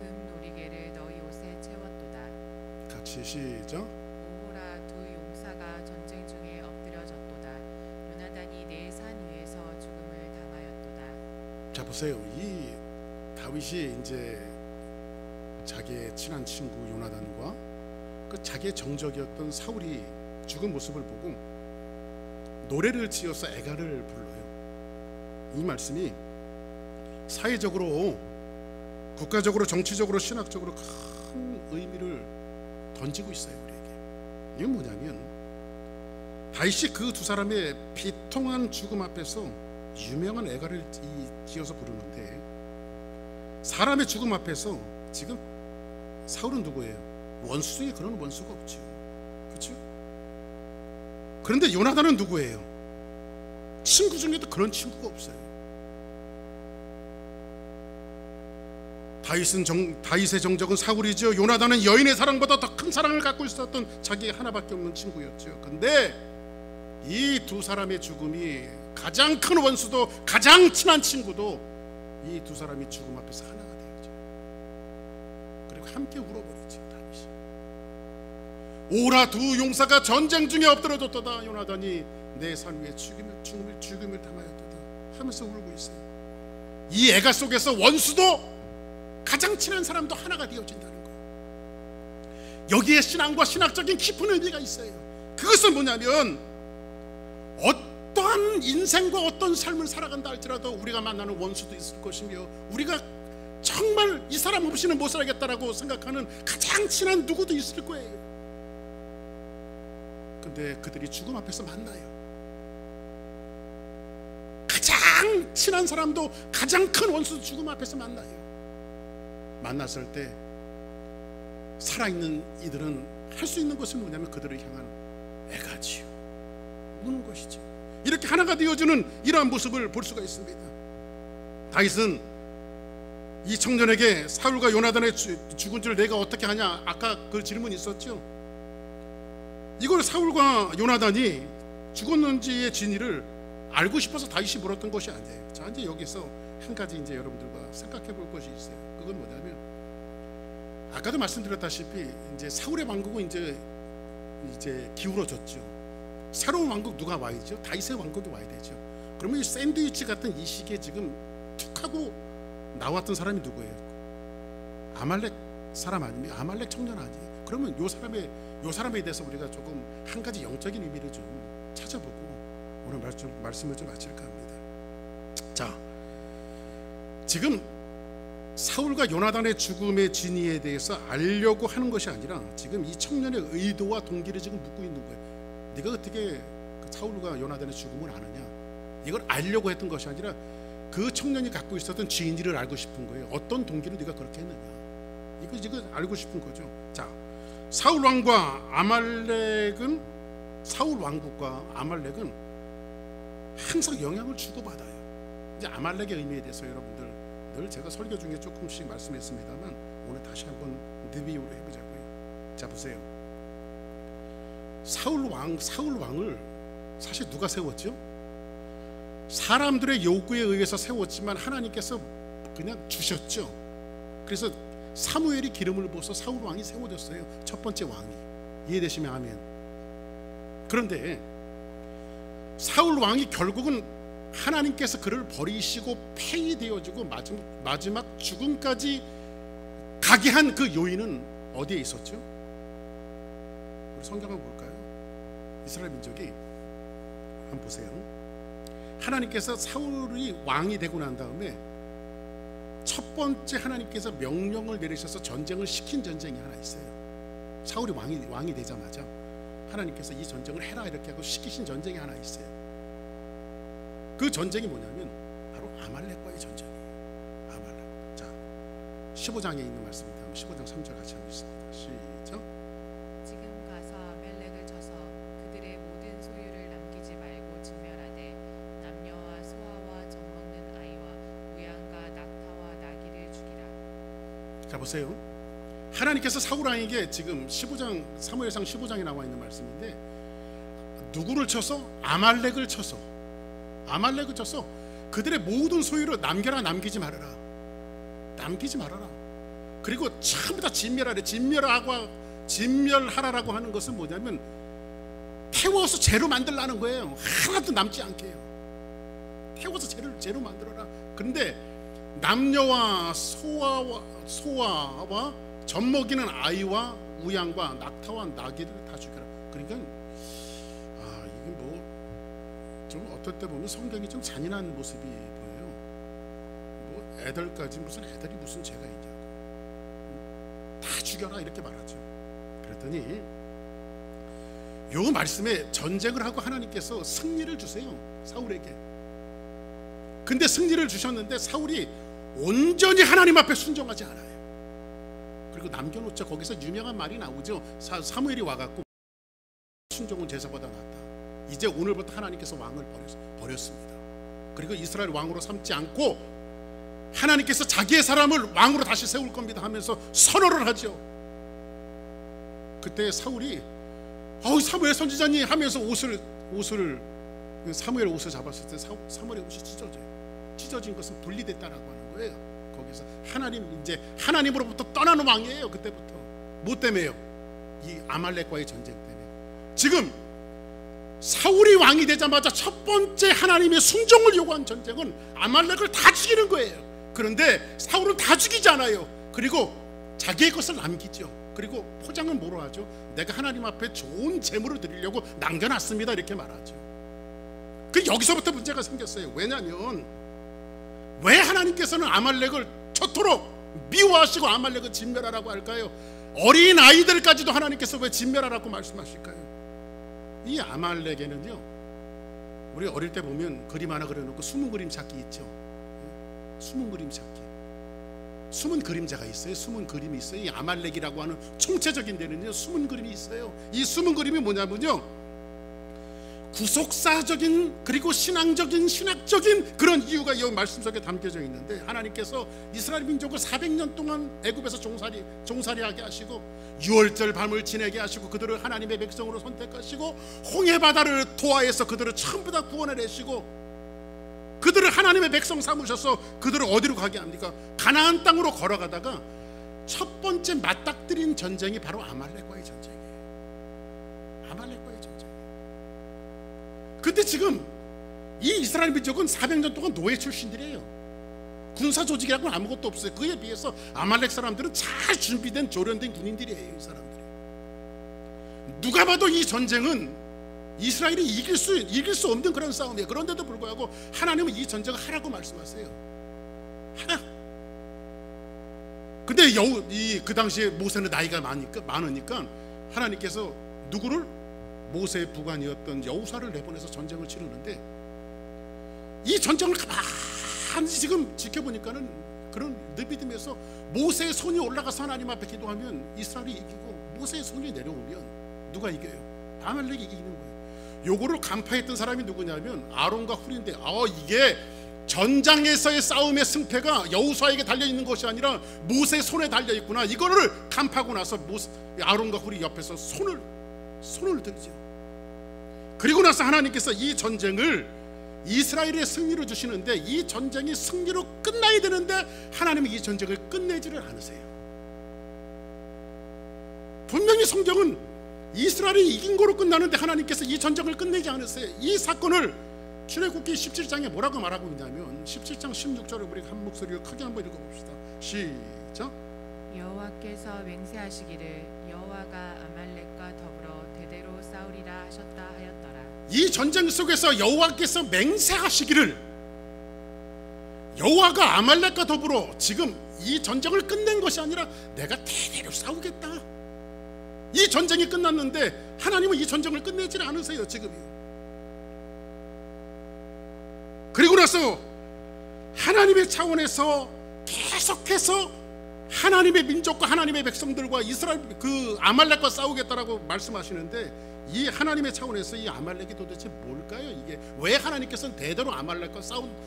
금 놀이개를 너희 옷에 채웠도다. 같이 시작. 오호라 두 용사가 전쟁 중에 엎드려졌도다. 요나단이 내 산 위에서 죽음을 당하였도다. 자 보세요. 이 다윗이 이제 자기의 친한 친구 요나단과 그 자기의 정적이었던 사울이 죽은 모습을 보고 노래를 지어서 애가를 불러요. 이 말씀이 사회적으로, 국가적으로, 정치적으로, 신학적으로 큰 의미를 던지고 있어요 우리에게. 이건 뭐냐면 다윗이 그 두 사람의 비통한 죽음 앞에서 유명한 애가를 지어서 부르는데, 사람의 죽음 앞에서 지금 사울은 누구예요? 원수 중에 그런 원수가 없죠. 그렇죠? 그런데 요나단은 누구예요? 친구 중에도 그런 친구가 없어요. 다윗의 정적은 사울이죠. 요나단은 여인의 사랑보다 더 큰 사랑을 갖고 있었던 자기 하나밖에 없는 친구였죠. 근데 이 두 사람의 죽음이, 가장 큰 원수도 가장 친한 친구도 이 두 사람이 죽음 앞에서 하나가 되어져. 그리고 함께 울어버리죠. 다윗이 오라 두 용사가 전쟁 중에 엎드려졌도다. 요나단이 내 산 위에 죽음을 당하였도다 하면서 울고 있어요. 이 애가 속에서 원수도 가장 친한 사람도 하나가 되어진다는 거예요. 여기에 신앙과 신학적인 깊은 의미가 있어요. 그것은 뭐냐면 어떠한 인생과 어떤 삶을 살아간다 할지라도 우리가 만나는 원수도 있을 것이며, 우리가 정말 이 사람 없이는 못 살겠다라고 생각하는 가장 친한 누구도 있을 거예요. 근데 그들이 죽음 앞에서 만나요. 가장 친한 사람도 가장 큰 원수도 죽음 앞에서 만나요. 만났을 때 살아있는 이들은 할 수 있는 것은 뭐냐면 그들을 향한 애가지요, 우는 것이죠. 이렇게 하나가 되어주는 이러한 모습을 볼 수가 있습니다. 다윗은 이 청년에게 사울과 요나단의 죽은 줄 내가 어떻게 하냐, 아까 그 질문이 있었죠. 이걸 사울과 요나단이 죽었는지의 진위를 알고 싶어서 다윗이 물었던 것이 아니에요. 자, 이제 여기서 한 가지 이제 여러분들과 생각해 볼 것이 있어요. 그건 뭐냐면, 아까도 말씀드렸다시피 이제 사울의 왕국은 이제 기울어졌죠. 새로운 왕국 누가 와야죠? 다윗의 왕국이 와야 되죠. 그러면 이 샌드위치 같은 이 시기에 지금 툭 하고 나왔던 사람이 누구예요? 아말렉 사람 아니면 아말렉 청년 아니에요? 그러면 요 사람에 대해서 우리가 조금 한 가지 영적인 의미를 좀 찾아보고 오늘 말씀을 좀 마칠까 합니다. 자, 지금 사울과 요나단의 죽음의 진위에 대해서 알려고 하는 것이 아니라 지금 이 청년의 의도와 동기를 지금 묻고 있는 거예요. 네가 어떻게 사울과 요나단의 죽음을 아느냐? 이걸 알려고 했던 것이 아니라 그 청년이 갖고 있었던 진리를 알고 싶은 거예요. 어떤 동기로 네가 그렇게 했느냐? 이거 알고 싶은 거죠. 자, 사울 왕과 아말렉은, 사울 왕국과 아말렉은 항상 영향을 주고받아요. 이제 아말렉의 의미에 대해서 여러분들 늘 제가 설교 중에 조금씩 말씀했습니다만 오늘 다시 한번 리뷰를 해보자고요. 자, 보세요. 사울 왕을 사실 누가 세웠죠? 사람들의 요구에 의해서 세웠지만 하나님께서 그냥 주셨죠. 그래서 사무엘이 기름을 부어서 사울 왕이 세워졌어요. 첫 번째 왕이. 이해되시면 아멘. 그런데 사울 왕이 결국은 하나님께서 그를 버리시고 폐위되어지고 마지막 죽음까지 가게 한 그 요인은 어디에 있었죠? 우리 성경 한번 볼까요? 이스라엘 민족이 한번 보세요. 하나님께서 사울이 왕이 되고 난 다음에 첫 번째 하나님께서 명령을 내리셔서 전쟁을 시킨 전쟁이 하나 있어요. 사울이 왕이 되자마자 하나님께서 이 전쟁을 해라 이렇게 하고 시키신 전쟁이 하나 있어요. 그 전쟁이 뭐냐면 바로 아말렉과의 전쟁이에요. 아말렉. 자, 15장에 있는 말씀입니다. 15장 3절 같이 읽겠습니다. 시작. 지금 가서 아말렉을 쳐서 그들의 모든 소유를 남기지 말고 자 보세요. 하나님께서 사울 왕에게 지금 15장 사무엘상 15장에 나와 있는 말씀인데 누구를 쳐서? 아말렉을 쳐서 그들의 모든 소유를 남겨라 남기지 말아라. 그리고 전부 다 진멸하라라고 하는 것은 뭐냐면 태워서 재로 만들라는 거예요. 하나도 남지 않게 해요. 태워서 재로 만들어라. 그런데 남녀와 소아와 젖먹이는 아이와 우양과 낙타와 나귀를 다 죽여라. 그러니까 이게 뭐 좀 어떨 때 보면 성경이 좀 잔인한 모습이 보여요. 뭐 애들까지 애들이 무슨 죄가 있냐고, 다 죽여라 이렇게 말하죠. 그랬더니 요 말씀에 전쟁을 하고 하나님께서 승리를 주세요, 사울에게. 근데 승리를 주셨는데 사울이 온전히 하나님 앞에 순종하지 않아요. 그리고 남겨놓자. 거기서 유명한 말이 나오죠. 사무엘이 와갖고 순종은 제사보다 낫다. 이제 오늘부터 하나님께서 왕을 버렸습니다. 그리고 이스라엘 왕으로 삼지 않고 하나님께서 자기의 사람을 왕으로 다시 세울 겁니다 하면서 선언을 하죠. 그때 사울이 사무엘 선지자님 하면서 사무엘 옷을 잡았을 때 사무엘의 옷이 찢어진 것은 분리됐다라고 하는 거예요. 거기서 하나님으로부터 떠나는 왕이에요. 그때부터. 뭐 때문에요? 이 아말렉과의 전쟁 때문에. 지금 사울이 왕이 되자마자 첫 번째 하나님의 순종을 요구한 전쟁은 아말렉을 다 죽이는 거예요. 그런데 사울은 다 죽이지 않아요. 그리고 자기의 것을 남기죠. 그리고 포장은 뭐로 하죠? 내가 하나님 앞에 좋은 제물을 드리려고 남겨놨습니다 이렇게 말하죠. 여기서부터 문제가 생겼어요. 왜냐하면 왜 하나님께서는 아말렉을 저토록 미워하시고 아말렉을 진멸하라고 할까요? 어린 아이들까지도 하나님께서 왜 진멸하라고 말씀하실까요? 이 아말렉에는요, 우리 어릴 때 보면 그림 하나 그려놓고 숨은 그림 찾기 있죠. 숨은 그림 찾기. 숨은 그림자가 있어요. 숨은 그림이 있어요. 이 아말렉이라고 하는 총체적인 데는요, 숨은 그림이 있어요. 이 숨은 그림이 뭐냐면요, 구속사적인 그리고 신학적인 그런 이유가 이 말씀 속에 담겨져 있는데, 하나님께서 이스라엘 민족을 400년 동안 애굽에서 종살이하게 하시고 유월절 밤을 지내게 하시고 그들을 하나님의 백성으로 선택하시고 홍해바다를 도하해서 그들을 전부 다 구원해내시고 그들을 하나님의 백성 삼으셔서 그들을 어디로 가게 합니까? 가나안 땅으로 걸어가다가 첫 번째 맞닥뜨린 전쟁이 바로 아말렉과의 전쟁이에요. 아말렉과의 전쟁. 근데 지금 이 이스라엘 민족은 400년 동안 노예 출신들이에요. 군사 조직이라고는 아무것도 없어요. 그에 비해서 아말렉 사람들은 잘 준비된 조련된 군인들이에요. 이 사람들이. 누가 봐도 이 전쟁은 이스라엘이 이길 수 없는 그런 싸움이에요. 그런데도 불구하고 하나님은 이 전쟁을 하라고 말씀하세요. 하라. 근데 그 당시에 모세는 나이가 많으니까 하나님께서 누구를? 모세의 부관이었던 여호사를 내보내서 전쟁을 치르는데, 이 전쟁을 가만히 지금 지켜보니까는 그런 느비듬에서 모세의 손이 올라가서 하나님 앞에 기도하면 이스라엘이 이기고, 모세의 손이 내려오면 누가 이겨요? 아말렉이 이기는 거예요. 요거를 간파했던 사람이 누구냐면 아론과 훌인데, 이게 전장에서의 싸움의 승패가 여호수아에게 달려있는 것이 아니라 모세의 손에 달려있구나, 이거를 간파하고 나서 아론과 훌이 옆에서 손을 들죠. 그리고 나서 하나님께서 이 전쟁을 이스라엘의 승리로 주시는데, 이 전쟁이 승리로 끝나야 되는데 하나님이 이 전쟁을 끝내지를 않으세요. 분명히 성경은 이스라엘이 이긴 거로 끝나는데 하나님께서 이 전쟁을 끝내지 않으세요. 이 사건을 출애굽기 17장에 뭐라고 말하고 있냐면 17장 16절을 우리 한 목소리로 크게 한번 읽어봅시다. 시작. 여호와께서 맹세하시기를 여호와가 아말렉과 더불어 대대로 싸우리라 하셨다 하였더라. 이 전쟁 속에서 여호와께서 맹세하시기를, 여호와가 아말렉과 더불어 지금 이 전쟁을 끝낸 것이 아니라 내가 대대로 싸우겠다. 이 전쟁이 끝났는데 하나님은 이 전쟁을 끝내지 않으세요. 지금이요. 그리고 나서 하나님의 차원에서 계속해서 하나님의 민족과 하나님의 백성들과 이스라엘 아말렉과 싸우겠다라고 말씀하시는데, 이 하나님의 차원에서 이 아말렉이 도대체 뭘까요? 이게 왜 하나님께서는 대대로 아말렉과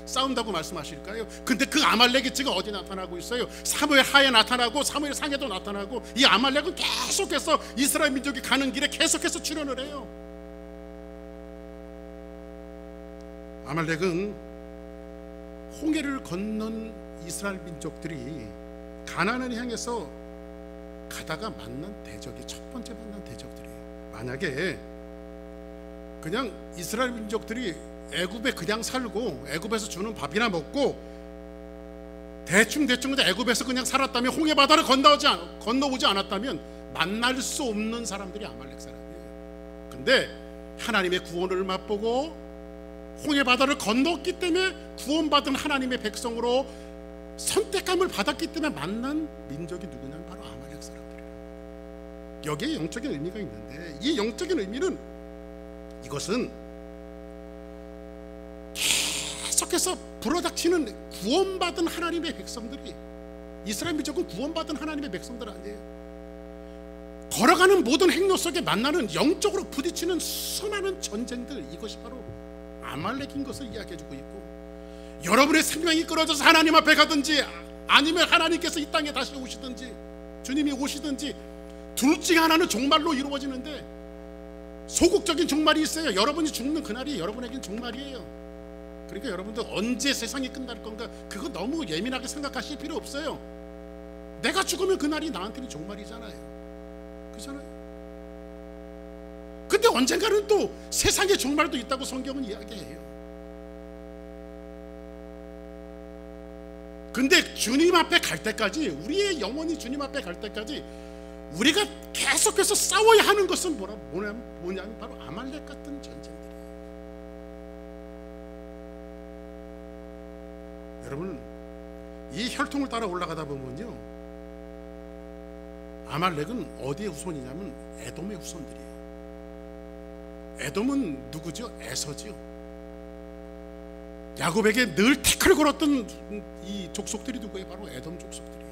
싸운다고 말씀하실까요? 근데 그 아말렉이 지금 어디 나타나고 있어요? 사무엘 하에 나타나고 사무엘 상에도 나타나고, 이 아말렉은 계속해서 이스라엘 민족이 가는 길에 계속해서 출현을 해요. 아말렉은 홍해를 건넌 이스라엘 민족들이 가나안을 향해서 가다가 만난 대적이 첫 번째 만난 대적들이에요. 만약에 그냥 이스라엘 민족들이 애굽에 그냥 살고 애굽에서 주는 밥이나 먹고 대충 애굽에서 그냥 살았다면, 홍해 바다를 건너오지 않았다면 만날 수 없는 사람들이 아말렉 사람이에요. 근데 하나님의 구원을 맛보고 홍해 바다를 건넜기 때문에 구원받은 하나님의 백성으로 선택감을 받았기 때문에 만난 민족이 누구냐면 바로 아말렉 사람들이에요. 여기에 영적인 의미가 있는데, 이 영적인 의미는 이것은 계속해서 불어닥치는 구원받은 하나님의 백성들이, 이스라엘 민족은 구원받은 하나님의 백성들 아니에요. 걸어가는 모든 행로 속에 만나는 영적으로 부딪히는 수많은 전쟁들, 이것이 바로 아말렉인 것을 이야기해주고 있고, 여러분의 생명이 끊어져서 하나님 앞에 가든지 아니면 하나님께서 이 땅에 다시 오시든지 주님이 오시든지 둘 중에 하나는 종말로 이루어지는데, 소극적인 종말이 있어요. 여러분이 죽는 그날이 여러분에겐 종말이에요. 그러니까 여러분들 언제 세상이 끝날 건가, 그거 너무 예민하게 생각하실 필요 없어요. 내가 죽으면 그날이 나한테는 종말이잖아요. 그렇잖아요. 근데 언젠가는 또 세상의 종말도 있다고 성경은 이야기해요. 근데 주님 앞에 갈 때까지, 우리의 영혼이 주님 앞에 갈 때까지 우리가 계속해서 싸워야 하는 것은 뭐냐면 바로 아말렉 같은 전쟁들이에요. 여러분, 이 혈통을 따라 올라가다 보면요, 아말렉은 어디의 후손이냐면 에돔의 후손들이에요. 에돔은 누구죠? 에서지요. 야곱에게 늘 태클을 걸었던 이 족속들이 누구예요? 바로 에돔 족속들이에요.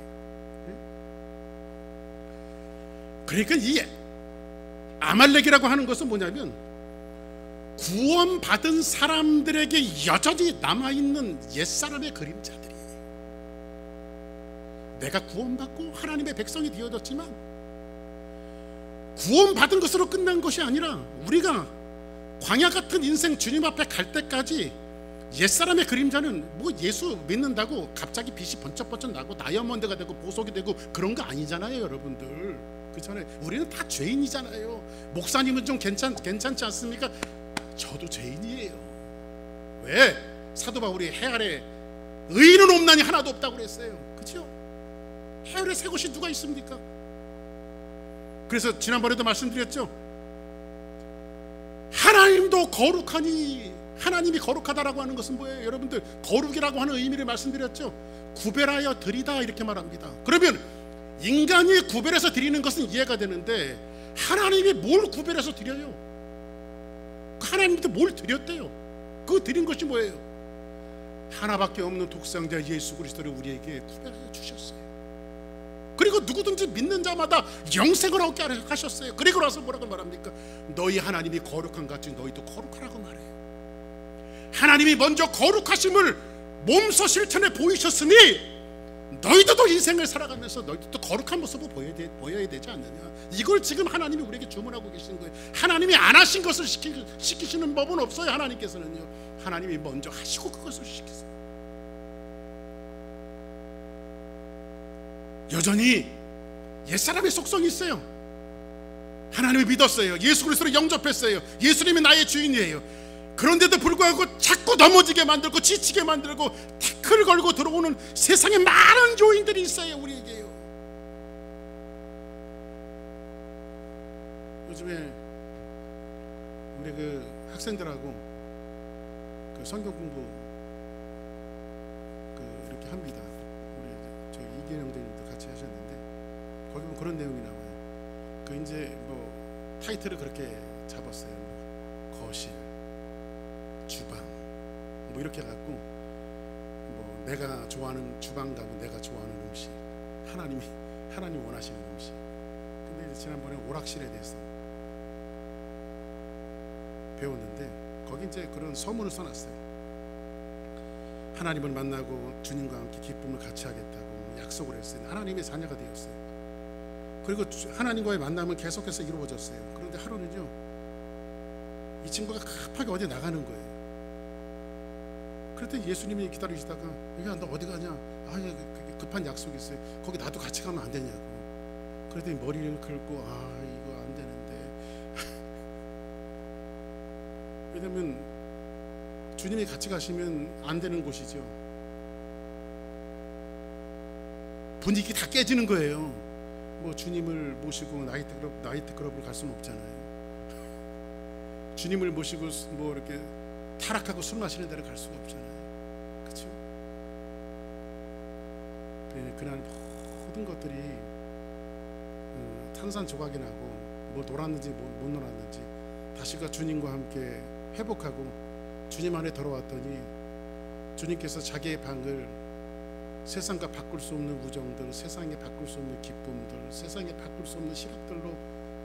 그러니까 이 아말렉이라고 하는 것은 뭐냐면, 구원받은 사람들에게 여전히 남아있는 옛사람의 그림자들이에요. 내가 구원받고 하나님의 백성이 되어졌지만 구원받은 것으로 끝난 것이 아니라, 우리가 광야 같은 인생 주님 앞에 갈 때까지 옛사람의 그림자는 뭐 예수 믿는다고 갑자기 빛이 번쩍번쩍 나고 다이아몬드가 되고 보석이 되고 그런 거 아니잖아요, 여러분들. 그렇잖아요. 우리는 다 죄인이잖아요. 목사님은 좀 괜찮지 않습니까? 저도 죄인이에요. 왜? 사도 바울이 해 아래 의인은 없나니 하나도 없다고 그랬어요. 그렇죠? 해 아래 새 것이 누가 있습니까? 그래서 지난번에도 말씀드렸죠. 하나님도 거룩하니, 하나님이 거룩하다라고 하는 것은 뭐예요? 여러분들, 거룩이라고 하는 의미를 말씀드렸죠. 구별하여 드리다 이렇게 말합니다. 그러면 인간이 구별해서 드리는 것은 이해가 되는데, 하나님이 뭘 구별해서 드려요? 하나님도 뭘 드렸대요? 그 드린 것이 뭐예요? 하나밖에 없는 독생자 예수 그리스도를 우리에게 구별하여 주셨어요. 그리고 누구든지 믿는 자마다 영생을 얻게 하셨어요. 그리고 나서 뭐라고 말합니까? 너희 하나님이 거룩한 같이 너희도 거룩하라고 말해요. 하나님이 먼저 거룩하심을 몸소 실천해 보이셨으니 너희들도 인생을 살아가면서 너희들도 거룩한 모습을 보여야 되지 않느냐. 이걸 지금 하나님이 우리에게 주문하고 계시는 거예요. 하나님이 안 하신 것을 시키시는 법은 없어요. 하나님께서는요, 하나님이 먼저 하시고 그것을 시키세요. 여전히 옛사람의 속성이 있어요. 하나님을 믿었어요. 예수 그리스도를 영접했어요. 예수님이 나의 주인이에요. 그런데도 불구하고 자꾸 넘어지게 만들고 지치게 만들고 태클 걸고 들어오는 세상에 많은 요인들이 있어요, 우리에게요. 요즘에 우리 그 학생들하고 그 성경 공부 그 이렇게 합니다. 우리 저 이기영 형님도 같이 하셨는데 거기 보면 그런 내용이 나와요. 그 이제 뭐 타이틀을 그렇게 잡았어요. 뭐 거실, 주방, 뭐 이렇게 갖고 뭐 내가 좋아하는 주방 가면 내가 좋아하는 음식, 하나님 원하시는 음식. 근데 이제 지난번에 오락실에 대해서 배웠는데 거기 이제 그런 서문을 써놨어요. 하나님을 만나고 주님과 함께 기쁨을 같이 하겠다고 약속을 했어요. 하나님의 자녀가 되었어요. 그리고 하나님과의 만남은 계속해서 이루어졌어요. 그런데 하루는요, 이 친구가 급하게 어디 나가는 거예요. 그랬더니 예수님이 기다리시다가, 야, 너 어디 가냐? 아, 급한 약속이 있어요. 거기 나도 같이 가면 안 되냐고. 그랬더니 머리를 긁고, 이거 안 되는데. 왜냐면 주님이 같이 가시면 안 되는 곳이죠. 분위기 다 깨지는 거예요. 뭐 주님을 모시고 나이트클럽을 갈 수는 없잖아요. 주님을 모시고 뭐 이렇게 타락하고 술 마시는 데를 갈 수가 없잖아요. 그렇죠? 그날 모든 것들이 탄산 조각이 나고 뭐 놀았는지 못 놀았는지 다시가 주님과 함께 회복하고 주님 안에 들어왔더니 주님께서 자기의 방을 세상과 바꿀 수 없는 우정들, 세상에 바꿀 수 없는 기쁨들, 세상에 바꿀 수 없는 시력들로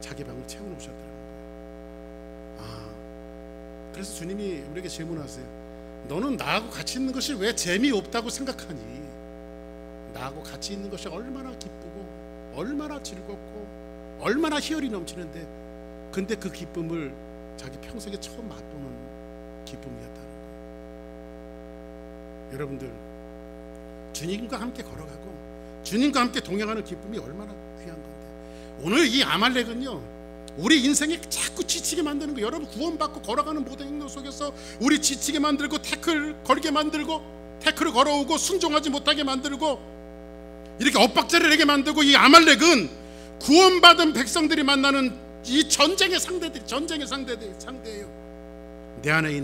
자기 방을 채워놓으셨더라는 거예요. 그래서 주님이 우리에게 질문하세요. 너는 나하고 같이 있는 것이 왜 재미없다고 생각하니? 나하고 같이 있는 것이 얼마나 기쁘고 얼마나 즐겁고 얼마나 희열이 넘치는데, 근데 그 기쁨을 자기 평생에 처음 맛보는 기쁨이었다는 거예요. 여러분들, 주님과 함께 걸어가고 주님과 함께 동행하는 기쁨이 얼마나 귀한 건데, 오늘 이 아말렉은요, 우리 인생에 자꾸 지치게 만드는 거예요. 여러분, 구원받고 걸어가는 모든 행동 속에서 우리 지치게 만들고 태클 걸게 만들고 태클을 걸어오고 순종하지 못하게 만들고 이렇게 엇박자를 내게 만들고, 이 아말렉은 구원받은 백성들이 만나는 이 전쟁의 상대예요. 내 안에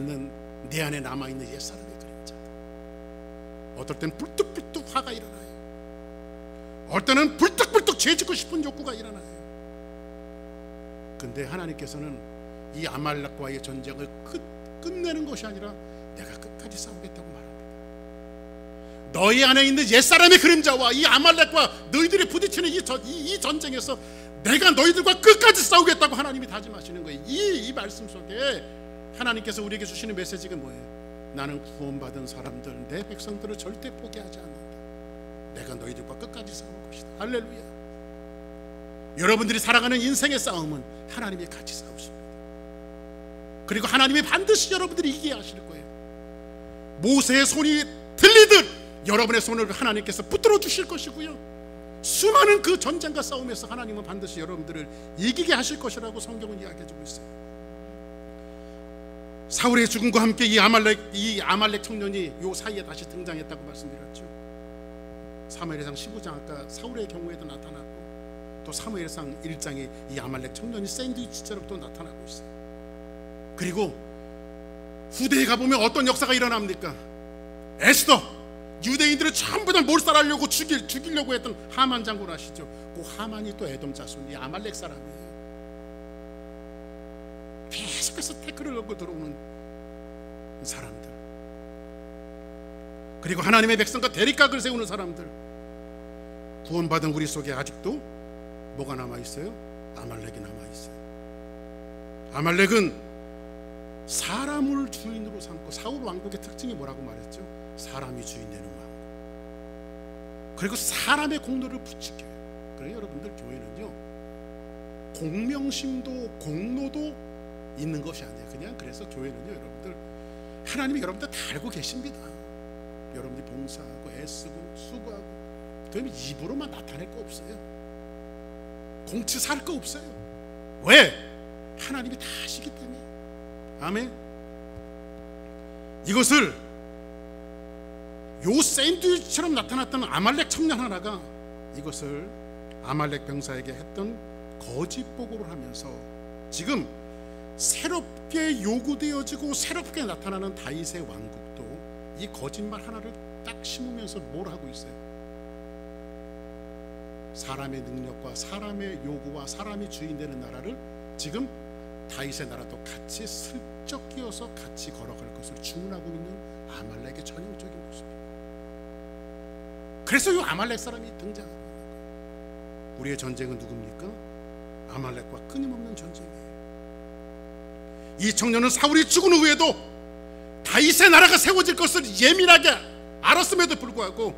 남아있는 옛사람의 그림자. 어떨 땐 불뚝불뚝 화가 일어나요. 어떨 때는 불뚝불뚝 죄짓고 싶은 욕구가 일어나요. 근데 하나님께서는 이 아말렉과의 전쟁을 끝내는 것이 아니라 내가 끝까지 싸우겠다고 말합니다. 너희 안에 있는 옛사람의 그림자와 이 아말렉과 너희들이 부딪히는 이 전쟁에서 내가 너희들과 끝까지 싸우겠다고 하나님이 다짐하시는 거예요. 이 말씀 속에 하나님께서 우리에게 주시는 메시지가 뭐예요? 나는 구원받은 사람들, 내 백성들을 절대 포기하지 않는다. 내가 너희들과 끝까지 싸울 것이다. 할렐루야. 여러분들이 살아가는 인생의 싸움은 하나님이 같이 싸우십니다. 그리고 하나님이 반드시 여러분들이 이기게 하실 거예요. 모세의 손이 들리듯 여러분의 손을 하나님께서 붙들어 주실 것이고요, 수많은 그 전쟁과 싸움에서 하나님은 반드시 여러분들을 이기게 하실 것이라고 성경은 이야기해 주고 있어요. 사울의 죽음과 함께 이 아말렉 청년이 요 사이에 다시 등장했다고 말씀드렸죠. 사무엘상 15장, 아까 사울의 경우에도 나타났고 또 사무엘상 1장에 이 아말렉 청년이 샌드위치처럼 또 나타나고 있어요. 그리고 후대에 가보면 어떤 역사가 일어납니까? 에스더, 유대인들을 전부 다 몰살하려고 죽이려고 했던 하만 장군 아시죠? 그 하만이 또 에돔 자손, 이 아말렉 사람이에요. 계속해서 태클을 걸고 들어오는 사람들, 그리고 하나님의 백성과 대립각을 세우는 사람들. 구원받은 우리 속에 아직도 뭐가 남아있어요? 아말렉이 남아있어요. 아말렉은 사람을 주인으로 삼고, 사울 왕국의 특징이 뭐라고 말했죠? 사람이 주인 되는 왕국, 그리고 사람의 공로를 부추겨요. 그래서 여러분들, 교회는요, 공명심도 공로도 있는 것이 아니에요. 그냥 그래서 교회는요, 여러분들, 하나님이 여러분들 다 알고 계십니다. 여러분들이 봉사하고 애쓰고 수고하고, 그럼 입으로만 나타낼 거 없어요. 공치 살 거 없어요. 왜? 하나님이 다 아시기 때문에. 아멘. 이것을 요 샌드위치처럼 나타났던 아말렉 청년 하나가 이것을 아말렉 병사에게 했던 거짓 보고를 하면서 지금 새롭게 요구되어지고 새롭게 나타나는 다윗의 왕국도 이 거짓말 하나를 딱 심으면서 뭘 하고 있어요? 사람의 능력과 사람의 요구와 사람이 주인 되는 나라를 지금 다윗의 나라도 같이 슬쩍 끼어서 같이 걸어갈 것을 주문하고 있는 아말렉의 전형적인 모습입니다. 그래서 이 아말렉 사람이 등장하고 있는 거예요. 우리의 전쟁은 누굽니까? 아말렉과 끊임없는 전쟁이에요. 이 청년은 사울이 죽은 후에도 다윗의 나라가 세워질 것을 예민하게 알았음에도 불구하고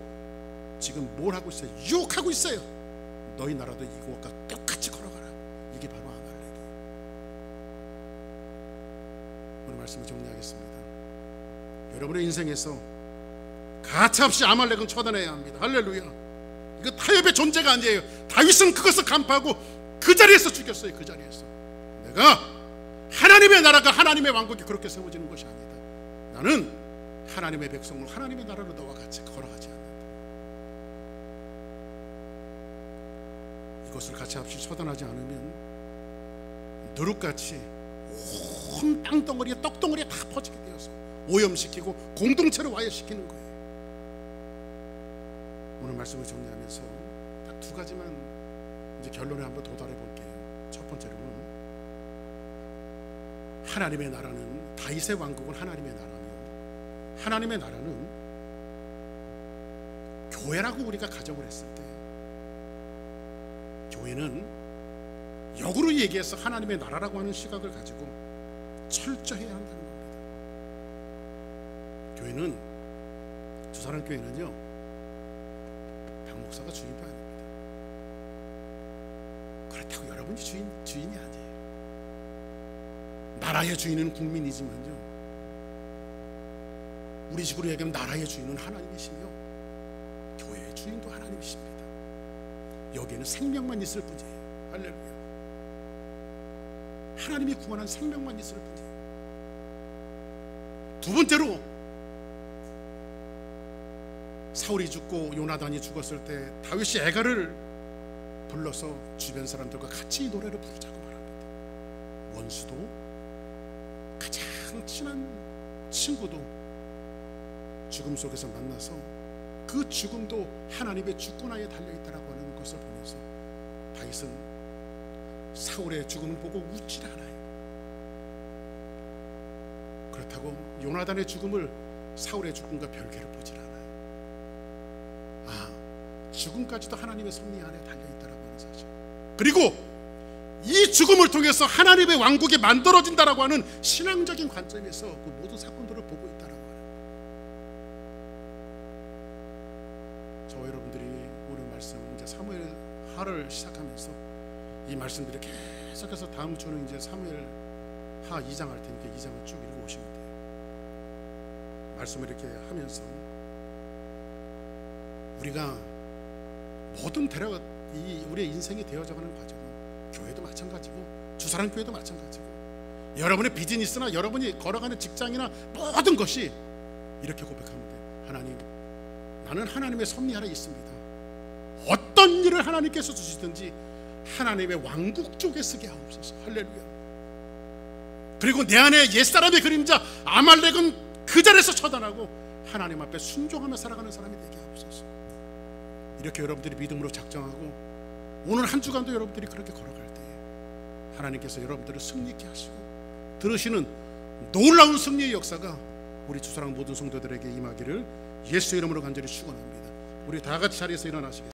지금 뭘 하고 있어요? 유혹하고 있어요. 너희 나라도 이것과 똑같이 걸어가라. 이게 바로 아말렉이에요. 오늘 말씀을 정리하겠습니다. 여러분의 인생에서 가차없이 아말렉은 처단해야 합니다. 할렐루야. 이거 타협의 존재가 아니에요. 다윗은 그것을 간파하고 그 자리에서 죽였어요. 그 자리에서. 내가 하나님의 나라가 하나님의 왕국이 그렇게 세워지는 것이 아니다. 나는 하나님의 백성을 하나님의 나라로 너와 같이 걸어가지 않는다. 이것을 가차없이 처단하지 않으면 누룩같이 온 땅덩어리에 떡덩어리에 다 퍼지게 되어서 오염시키고 공동체를 와해시키는 거예요. 오늘 말씀을 정리하면서 딱 두 가지만 이제 결론에 한번 도달해 볼게요. 첫 번째로는 하나님의 나라는, 다윗의 왕국은 하나님의 나라며 하나님의 나라는 교회라고 우리가 가정을 했을 때 교회는 역으로 얘기해서 하나님의 나라라고 하는 시각을 가지고 철저해야 한다는 겁니다. 교회는, 두사랑교회는요 박 목사가 주인도 아닙니다. 그렇다고 여러분이 주인이 아니에요. 나라의 주인은 국민이지만요, 우리 식으로 얘기하면 나라의 주인은 하나님이시며 교회의 주인도 하나님이십니다. 여기에는 생명만 있을 뿐이에요. 할렐루야. 하나님이 구원한 생명만 있을 뿐이에요. 두 번째로, 사울이 죽고 요나단이 죽었을 때 다윗이 애가를 불러서 주변 사람들과 같이 이 노래를 부르자고 말합니다. 원수도 가장 친한 친구도 죽음 속에서 만나서 그 죽음도 하나님의 주권하에 달려있다라고 하는 것을 보면서 다윗은 사울의 죽음을 보고 웃질 않아요. 그렇다고 요나단의 죽음을 사울의 죽음과 별개로 보질 않아요. 죽음까지도 하나님의 섭리 안에 달려있다라고 하는 사실, 그리고 이 죽음을 통해서 하나님의 왕국이 만들어진다라고 하는 신앙적인 관점에서 그 모든 사건들을 보고 있다라고 하는, 저와 여러분들이 오늘 말씀 이제 사무엘하를 시작하면서 이 말씀들이 계속해서 다음 주는 이제 사무엘하 2장 할 테니까 2장을 쭉 읽어오시면 돼요. 말씀을 이렇게 하면서 우리가 모든 우리의 인생이 되어져가는 과정은 교회도 마찬가지고 주사랑교회도 마찬가지고 여러분의 비즈니스나 여러분이 걸어가는 직장이나 모든 것이 이렇게 고백하면 돼요. 하나님, 나는 하나님의 섭리 아래 있습니다. 어떤 일을 하나님께서 주시든지 하나님의 왕국 쪽에 쓰게 하옵소서. 할렐루야. 그리고 내 안에 옛사람의 그림자 아말렉은 그 자리에서 처단하고 하나님 앞에 순종하며 살아가는 사람이 되게 하옵소서. 이렇게 여러분들이 믿음으로 작정하고 오늘 한 주간도 여러분들이 그렇게 걸어갈 때에 하나님께서 여러분들을 승리케 하시고 들으시는 놀라운 승리의 역사가 우리 주사랑 모든 성도들에게 임하기를 예수 이름으로 간절히 축원합니다. 우리 다 같이 자리에서 일어나시겠습니다.